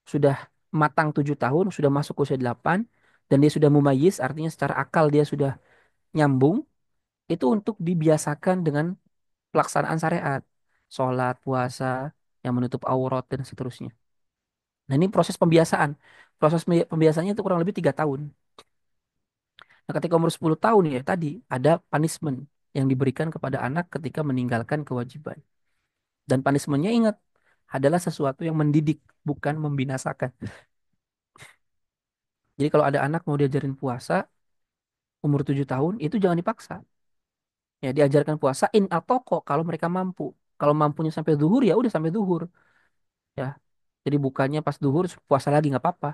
sudah matang 7 tahun, sudah masuk usia 8, dan dia sudah mumayyiz, artinya secara akal dia sudah nyambung, itu untuk dibiasakan dengan pelaksanaan syariat, sholat, puasa, yang menutup aurat, dan seterusnya. Nah, ini proses pembiasaan. Proses pembiasaannya itu kurang lebih 3 tahun. Nah, ketika umur 10 tahun ya tadi, ada punishment yang diberikan kepada anak ketika meninggalkan kewajiban. Dan punishmentnya ingat, adalah sesuatu yang mendidik, bukan membinasakan. Jadi kalau ada anak mau diajarin puasa, umur 7 tahun itu jangan dipaksa. Ya diajarkan puasa in atoko kalau mereka mampu. Kalau mampunya sampai zuhur ya udah sampai zuhur. Ya. Jadi bukannya pas zuhur puasa lagi nggak apa-apa.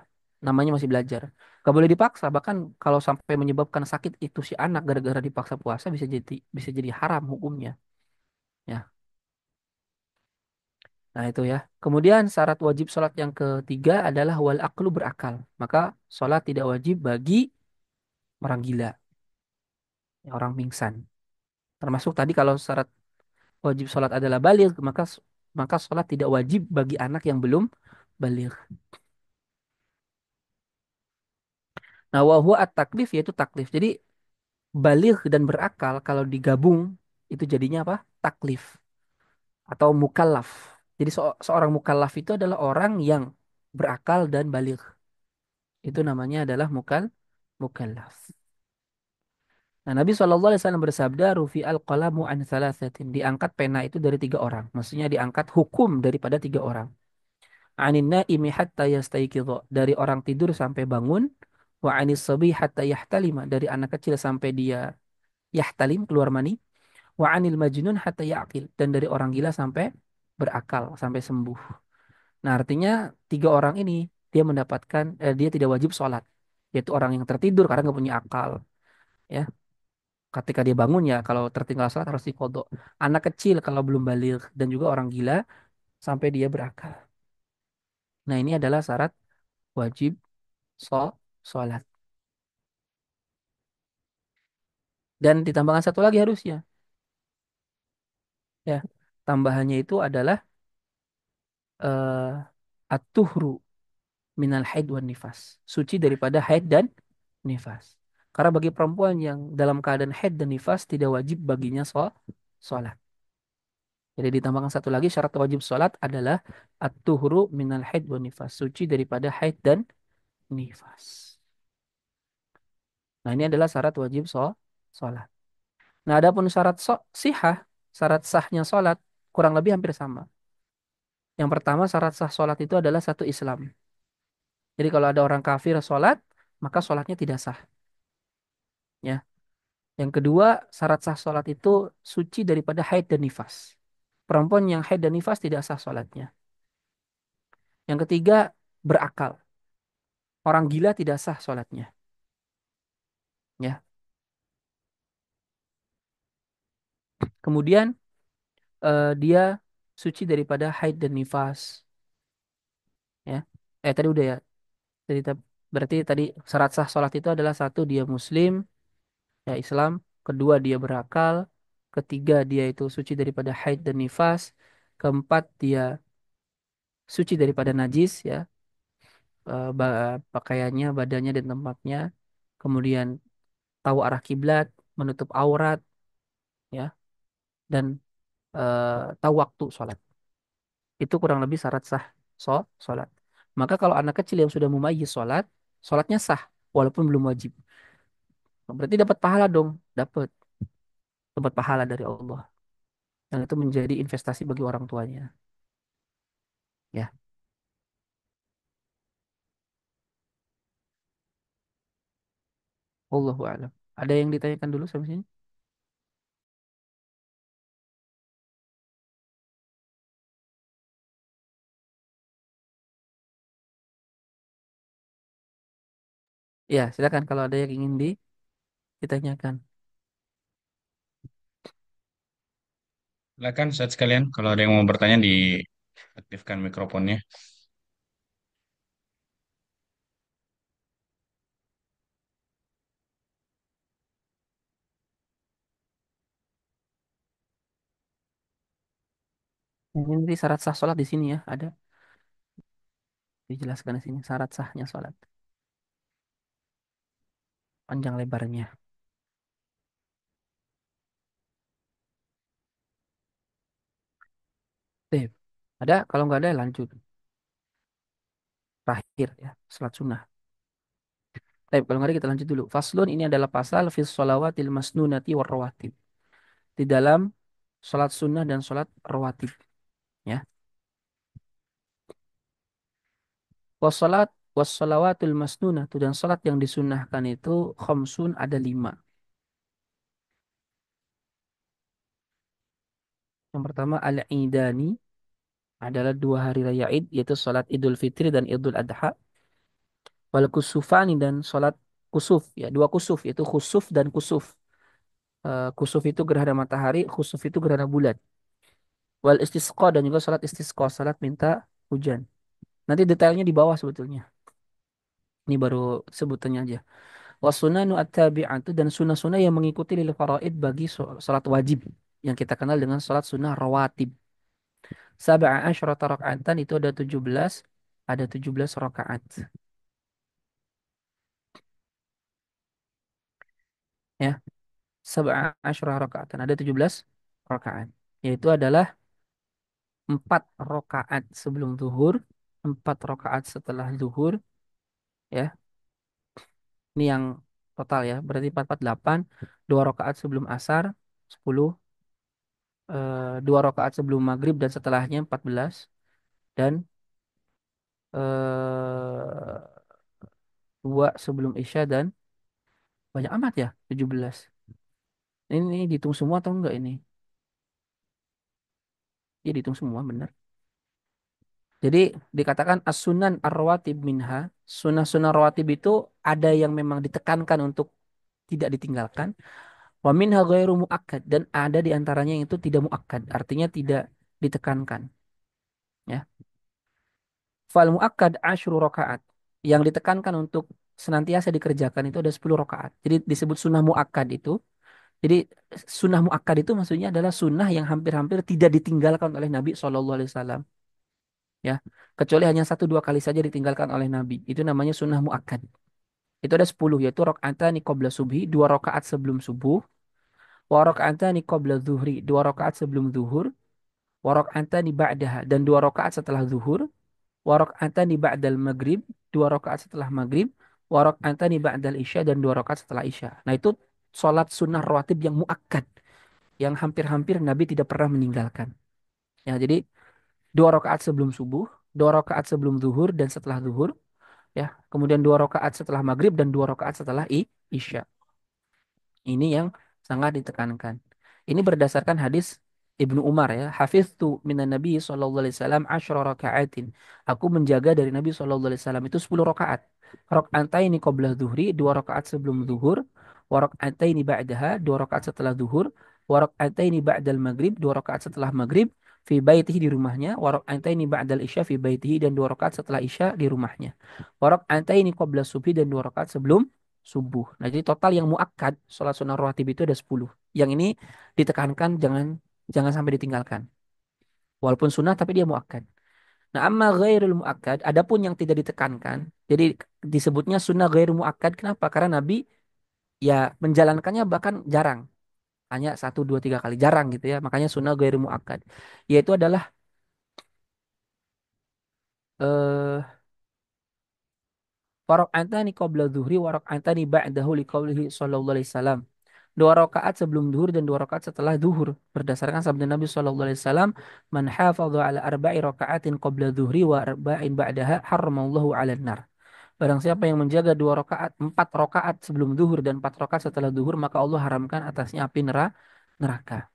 Namanya masih belajar. Gak boleh dipaksa. Bahkan kalau sampai menyebabkan sakit itu si anak gara-gara dipaksa puasa bisa jadi haram hukumnya. Ya. Nah itu ya. Kemudian syarat wajib sholat yang ketiga adalah wal aklu berakal. Maka sholat tidak wajib bagi orang gila, ya, orang pingsan. Termasuk tadi kalau syarat wajib sholat adalah baligh, maka sholat tidak wajib bagi anak yang belum baligh. Nah, wa huwa at-taklif yaitu taklif. Jadi baligh dan berakal kalau digabung itu jadinya apa? Taklif atau mukallaf. Jadi seorang mukallaf itu adalah orang yang berakal dan baligh. Itu namanya adalah mukallaf. Nah, Nabi SAW bersabda, Rufi al-qalamu an thalathatin. Diangkat pena itu dari 3 orang. Maksudnya diangkat hukum daripada 3 orang. Anin naimi hatta yastayqidha, dari orang tidur sampai bangun, wa anis sabi hatta yahtalima, dari anak kecil sampai dia yahtalim keluar mani, wa anil majnun hatta yaqil, dan dari orang gila sampai berakal sampai sembuh. Nah, artinya 3 orang ini dia tidak wajib sholat, yaitu orang yang tertidur karena nggak punya akal, ya. Ketika dia bangun ya kalau tertinggal sholat harus dikodok. Anak kecil kalau belum balik dan juga orang gila sampai dia berakal. Nah, ini adalah syarat wajib so sholat. Dan ditambahkan satu lagi harusnya, ya. Tambahannya itu adalah at-tuhru minal haid wan nifas. Suci daripada haid dan nifas. Karena bagi perempuan yang dalam keadaan haid dan nifas tidak wajib baginya sholat. Jadi ditambahkan satu lagi syarat wajib sholat adalah at-tuhru minal haid wan nifas. Suci daripada haid dan nifas. Nah, ini adalah syarat wajib sholat. Nah, adapun syarat sihah, syarat sahnya sholat kurang lebih hampir sama. Yang pertama syarat sah sholat itu adalah satu Islam. Jadi kalau ada orang kafir sholat, maka sholatnya tidak sah. Ya. Yang kedua syarat sah sholat itu suci daripada haid dan nifas. Perempuan yang haid dan nifas tidak sah sholatnya. Yang ketiga berakal. Orang gila tidak sah sholatnya. Kemudian dia suci daripada haid dan nifas, ya. Tadi udah ya. Jadi berarti tadi syarat sah sholat itu adalah satu dia Muslim, ya Islam. Kedua dia berakal. Ketiga dia itu suci daripada haid dan nifas. Keempat dia suci daripada najis, ya, pakaiannya, badannya dan tempatnya. Kemudian tahu arah kiblat, menutup aurat, ya, dan tahu waktu sholat. Itu kurang lebih syarat sah sholat. Maka kalau anak kecil yang sudah mumayyiz sholat, sholatnya sah walaupun belum wajib. Berarti dapat pahala dong, dapat pahala dari Allah. Dan itu menjadi investasi bagi orang tuanya. Ya, Allahu a'lam. Ada yang ditanyakan dulu sampai sini? Ya, silakan kalau ada yang ingin ditanyakan. Silakan saat sekalian kalau ada yang mau bertanya diaktifkan mikrofonnya. Ini nanti syarat sah sholat di sini ya, ada dijelaskan di sini syarat sahnya sholat, panjang lebarnya. Oke. Ada, kalau nggak ada lanjut. Terakhir ya, sholat sunnah. Baik, kalau nggak ada kita lanjut dulu. Faslun ini adalah pasal fis sholawatil masnunati war rawatib. Di dalam sholat sunnah dan sholat rawatib. Ya. Wassalat wassalawatul masnunatu dan sholat yang disunnahkan itu khamsun ada lima. Yang pertama al-idani adalah dua hari raya Id yaitu sholat Idul Fitri dan Idul Adha. Wal kusufani dan sholat kusuf ya dua kusuf yaitu khusuf dan kusuf. Kusuf itu gerhana matahari, khusuf itu gerhana bulan. Wal istisqa dan juga sholat istisqa, sholat minta hujan. Nanti detailnya di bawah sebetulnya. Ini baru sebutannya aja. Wasunanu at-tabi'atu dan sunnah-sunnah yang mengikuti lil faraid bagi sholat wajib yang kita kenal dengan sholat sunnah rawatib. Sab'a asyrata raka'atan itu ada 17 rakaat. Ya, sab'a asyrata raka'atan ada 17 rakaat. Yaitu adalah 4 rakaat sebelum zuhur, 4 rakaat setelah zuhur, ya. Ini yang total ya, berarti 4 4 8, 2 rakaat sebelum asar, 10, 2 rakaat sebelum maghrib dan setelahnya 14, dan 2 sebelum isya dan banyak amat ya, 17. Ini dihitung semua atau enggak ini? Iya dihitung semua benar. Jadi dikatakan as-sunan ar-rawatib minha, sunnah-sunnah rawatib itu ada yang memang ditekankan untuk tidak ditinggalkan. Wa minha ghairu muakkad dan ada di antaranya yang itu tidak muakkad, artinya tidak ditekankan, ya. Fal muakkad asyru rakaat. Yang ditekankan untuk senantiasa dikerjakan itu ada 10 rakaat. Jadi disebut sunnah muakkad itu. Jadi sunnah muakkad itu maksudnya adalah sunnah yang hampir-hampir tidak ditinggalkan oleh Nabi SAW, ya. Kecuali hanya satu dua kali saja ditinggalkan oleh Nabi. Itu namanya sunnah muakkad. Itu ada 10 yaitu rakaatani qabla subhi, 2 rakaat sebelum subuh, wa rakaatani qabla zuhri, 2 rakaat sebelum zuhur, wa rakaatani ba'daha dan 2 rakaat setelah zuhur, wa rakaatani ba'dal maghrib, 2 rakaat setelah maghrib, wa rakaatani ba'dal isya dan 2 rakaat setelah isya. Nah, itu sholat sunnah rawatib yang muakkad, yang hampir-hampir Nabi tidak pernah meninggalkan. Ya, jadi 2 rakaat sebelum subuh, 2 rakaat sebelum zuhur dan setelah zuhur, ya. Kemudian 2 rakaat setelah maghrib dan 2 rakaat setelah isya. Ini yang sangat ditekankan. Ini berdasarkan hadis Ibnu Umar ya. Hafiztu minan Nabi sallallahu alaihi wasallam asyra raka'atin. Aku menjaga dari Nabi sallallahu alaihi wasallam itu 10 rakaat. Raka'ataini qabla zuhri, 2 rakaat sebelum zuhur, wa raka'ataini ba'daha, 2 rakaat setelah zuhur, wa raka'ataini ba'dal maghrib, dua rakaat setelah maghrib, fi baitihi di rumahnya, wa raka'ataini ba'dal isya fi baitihi, dan dua rakaat setelah isya di rumahnya. Wa raka'ataini qabla subhi, dan dua rakaat sebelum subuh. Nah, jadi total yang muakkad salat sunnah rawatib itu ada 10. Yang ini ditekankan, jangan jangan sampai ditinggalkan. Walaupun sunnah tapi dia muakkad. Nah, amma ghairul muakkad, adapun yang tidak ditekankan, jadi disebutnya sunnah ghairul muakkad. Kenapa? Karena Nabi ya menjalankannya bahkan jarang, hanya satu dua tiga kali, jarang gitu ya. Makanya sunnah ghairul muakkad, yaitu adalah eh warak'atani qabla dhuhri warak'atani ba'dahu liqaulihi sallallahu alaihi wasallam. Dua rakaat sebelum duhur dan dua rakaat setelah duhur. Berdasarkan sabda Nabi sallallahu alaihi wasallam, "Man hafadha ala arba'i raka'atin qabla dhuhri wa arba'in ba'daha harramallahu 'alan nar." Barang siapa yang menjaga dua rakaat, empat rakaat sebelum duhur dan empat rakaat setelah duhur, maka Allah haramkan atasnya api neraka.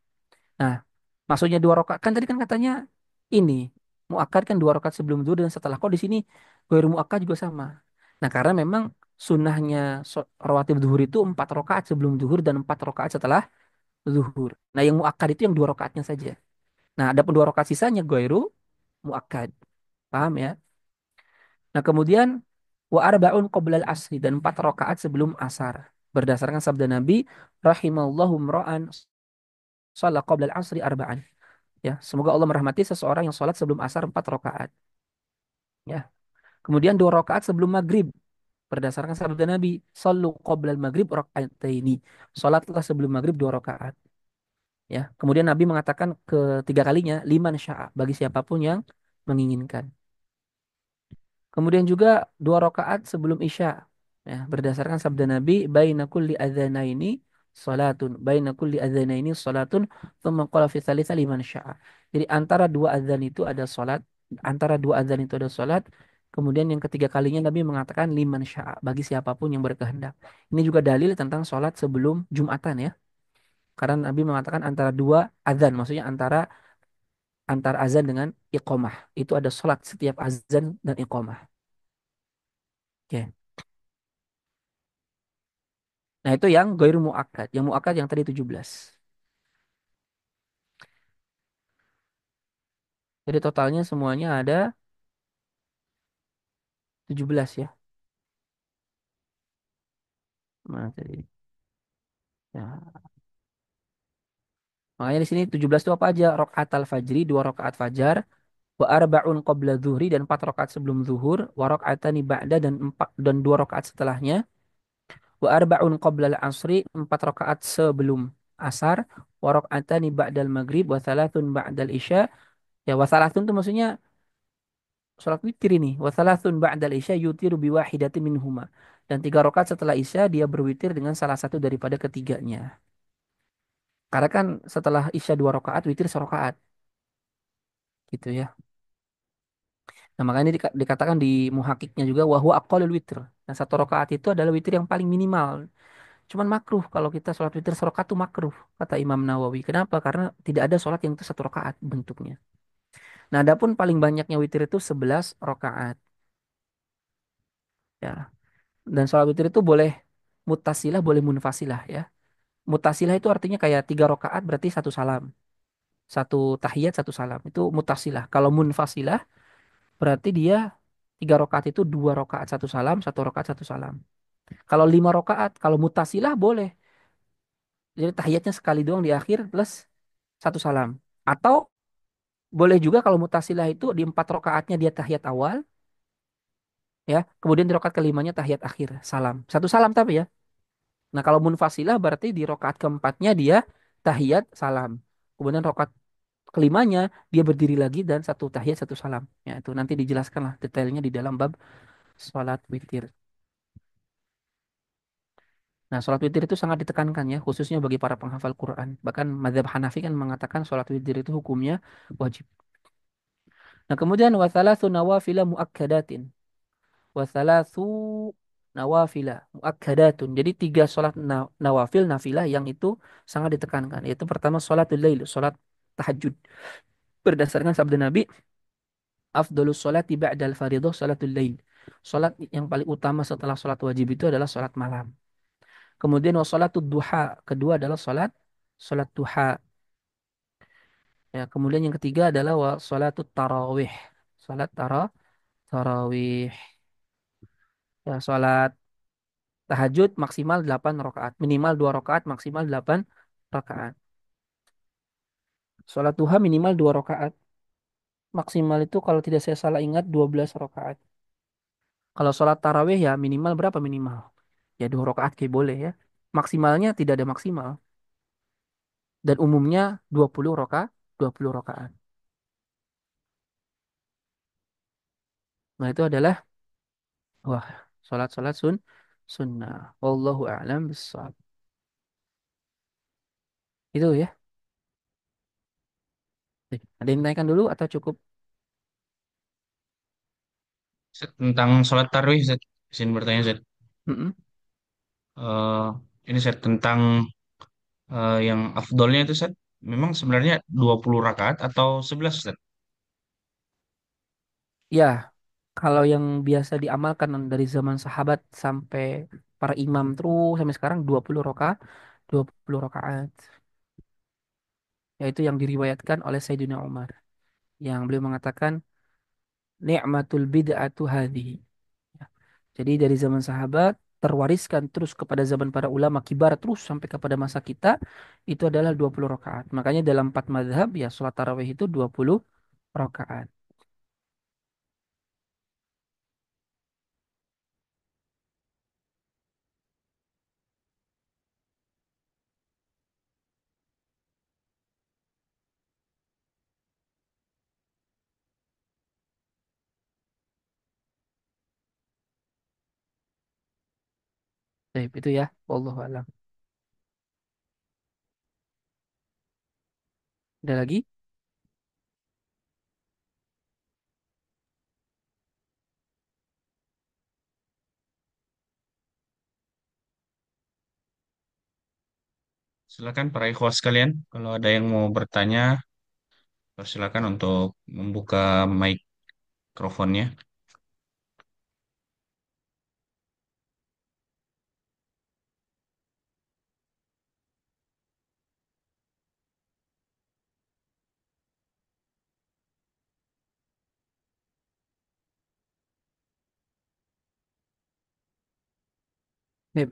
Nah, maksudnya dua rakaat kan tadi kan katanya ini muakkad kan dua rakaat sebelum zuhur dan setelah. Kok di sini ghair muakkad juga sama. Nah, karena memang sunnahnya rawatib zuhur itu empat rakaat sebelum zuhur dan empat rakaat setelah zuhur. Nah, yang muakkad itu yang dua rakaatnya saja. Nah, ada dua rakaat sisanya ghairu muakkad. Paham ya? Nah, kemudian wa arba'un qoblal asri, dan empat rakaat sebelum asar. Berdasarkan sabda Nabi, rahimallahu mra'an shalla qoblal asri arba'an. Ya, semoga Allah merahmati seseorang yang sholat sebelum asar empat rakaat. Ya, kemudian dua rakaat sebelum maghrib. Berdasarkan sabda Nabi, sallu qoblal maghrib raka'ataini. Sholatlah sebelum maghrib dua rakaat. Ya, kemudian Nabi mengatakan ketiga kalinya, liman sya'a, bagi siapapun yang menginginkan. Kemudian juga dua rakaat sebelum isya. Ya, berdasarkan sabda Nabi, baina kulli adzanaini salatun, baina kulli adzanaini salatun, tsumma qala fi tsalitsah liman syaa. Jadi antara dua azan itu ada salat, antara dua azan itu ada salat. Kemudian yang ketiga kalinya Nabi mengatakan liman syaa, bagi siapapun yang berkehendak. Ini juga dalil tentang salat sebelum Jumatan ya. Karena Nabi mengatakan antara dua azan, maksudnya antara azan dengan iqamah. Itu ada salat setiap azan dan iqamah. Oke. Nah, itu yang ghairu muakkad. Yang muakkad yang tadi 17. Jadi totalnya semuanya ada 17 ya. Nah, tadi. Ya. Makanya di sini 17 itu apa aja? Rakaat al-fajri, dua rakaat fajar, wa arba'un qabla zuhri, dan empat rakaat sebelum zuhur, wa raka'atani ba'da, dan empat dan dua rakaat setelahnya, wa arba'un qabla al-asri, empat rakaat sebelum asar, wa raka'atani ba'dal maghrib, wa thalathun ba'dal isya. Ya, wa thalathun itu maksudnya sholat witir ini. Wa thalathun ba'dal isya yutiru biwahidatin minhuma. Dan tiga rakaat setelah isya dia berwitir dengan salah satu daripada ketiganya. Karena kan setelah isya dua rakaat, witir serakaat. Gitu ya. Nah, makanya ini dikatakan di muhakiknya juga wahwa aqallul witr. Nah, satu rakaat itu adalah witir yang paling minimal. Cuman makruh kalau kita sholat witir serakaat itu makruh, kata Imam Nawawi. Kenapa? Karena tidak ada sholat yang itu satu rakaat bentuknya. Nah, adapun paling banyaknya witir itu 11 rakaat. Ya. Dan sholat witir itu boleh mutasilah, boleh munfasilah ya. Mutasilah itu artinya kayak tiga rakaat berarti satu salam. Satu tahiyat, satu salam. Itu mutasilah. Kalau munfasilah berarti dia tiga rakaat itu dua rakaat satu salam, satu rakaat satu salam. Kalau lima rakaat, kalau mutasilah boleh. Jadi tahiyatnya sekali doang di akhir plus satu salam. Atau boleh juga kalau mutasilah itu di empat rakaatnya dia tahiyat awal, ya. Kemudian di rakaat kelimanya tahiyat akhir, salam. Satu salam tapi ya. Nah, kalau munfasilah berarti di rakaat keempatnya dia tahiyat salam. Kemudian rakaat kelimanya dia berdiri lagi dan satu tahiyat satu salam. Ya, itu nanti dijelaskan lah detailnya di dalam bab sholat witir. Nah, sholat witir itu sangat ditekankan ya, khususnya bagi para penghafal Quran. Bahkan mazhab Hanafi kan mengatakan sholat witir itu hukumnya wajib. Nah, kemudian wasalatsu nawafila muakkadatin. Wasalatsu nawafila muakkadatun. Jadi tiga sholat nawafil nafilah yang itu sangat ditekankan. Yaitu pertama sholatul lail, sholat tahajud. Berdasarkan sabda Nabi, afdolus sholati ba'dal faridah sholatul lail. Sholat yang paling utama setelah sholat wajib itu adalah sholat malam. Kemudian wassalatud duha, kedua adalah sholat sholat duha. Ya, kemudian yang ketiga adalah sholatut tarawih. Sholat tarawih. Ya, sholat tahajud maksimal 8 rakaat, minimal 2 rakaat, maksimal 8 rakaat. Sholat duha minimal 2 rakaat. Maksimal itu kalau tidak saya salah ingat 12 rakaat. Kalau sholat tarawih ya minimal berapa minimal? Ya 2 rakaat kayak boleh ya. Maksimalnya tidak ada maksimal. Dan umumnya 20 rakaat, 20 rakaat. Nah itu adalah wah sholat-sholat sunnah. Wallahu a'lam bishawab. Itu ya. Ada yang tanyakan dulu atau cukup? Set, tentang sholat tarawih, Set. Izin bertanya, Set. Mm-mm. Eh, ini, Set, tentang yang afdolnya itu, Set. Memang sebenarnya 20 rakaat atau 11, Set? Ya, kalau yang biasa diamalkan dari zaman sahabat sampai para imam terus sampai sekarang 20 rakaat, 20 rakaat. Yaitu yang diriwayatkan oleh Sayyidina Umar. Yang beliau mengatakan, ni'matul bid'atu hadhihi. Ya. Jadi dari zaman sahabat terwariskan terus kepada zaman para ulama kibar terus sampai kepada masa kita itu adalah 20 rakaat. Makanya dalam 4 mazhab ya sholat tarawih itu 20 rakaat. Baik, itu ya. Wallahu a'lam. Ada lagi? Silakan para ikhwas sekalian, kalau ada yang mau bertanya, silakan untuk membuka mikrofonnya. Baik.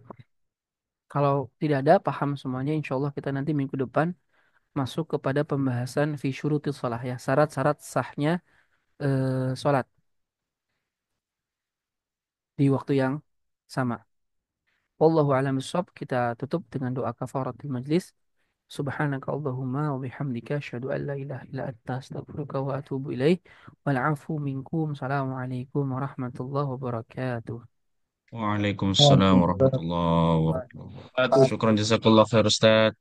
Kalau tidak ada paham semuanya, insya Allah kita nanti minggu depan masuk kepada pembahasan fi syurutis shalah ya, syarat-syarat sahnya sholat di waktu yang sama. Wallahu a'lam bishawab. Kita tutup dengan doa kafaratul majlis. Subhanaka Allahumma wa bihamdika asyhadu an la ilaha illa anta astaghfiruka wa atubu ilaih. Wal afu minkum. Assalamualaikum warahmatullahi wabarakatuh. Waalaikumsalam warahmatullahi wabarakatuh. Syukran jazakallah khair, Ustaz.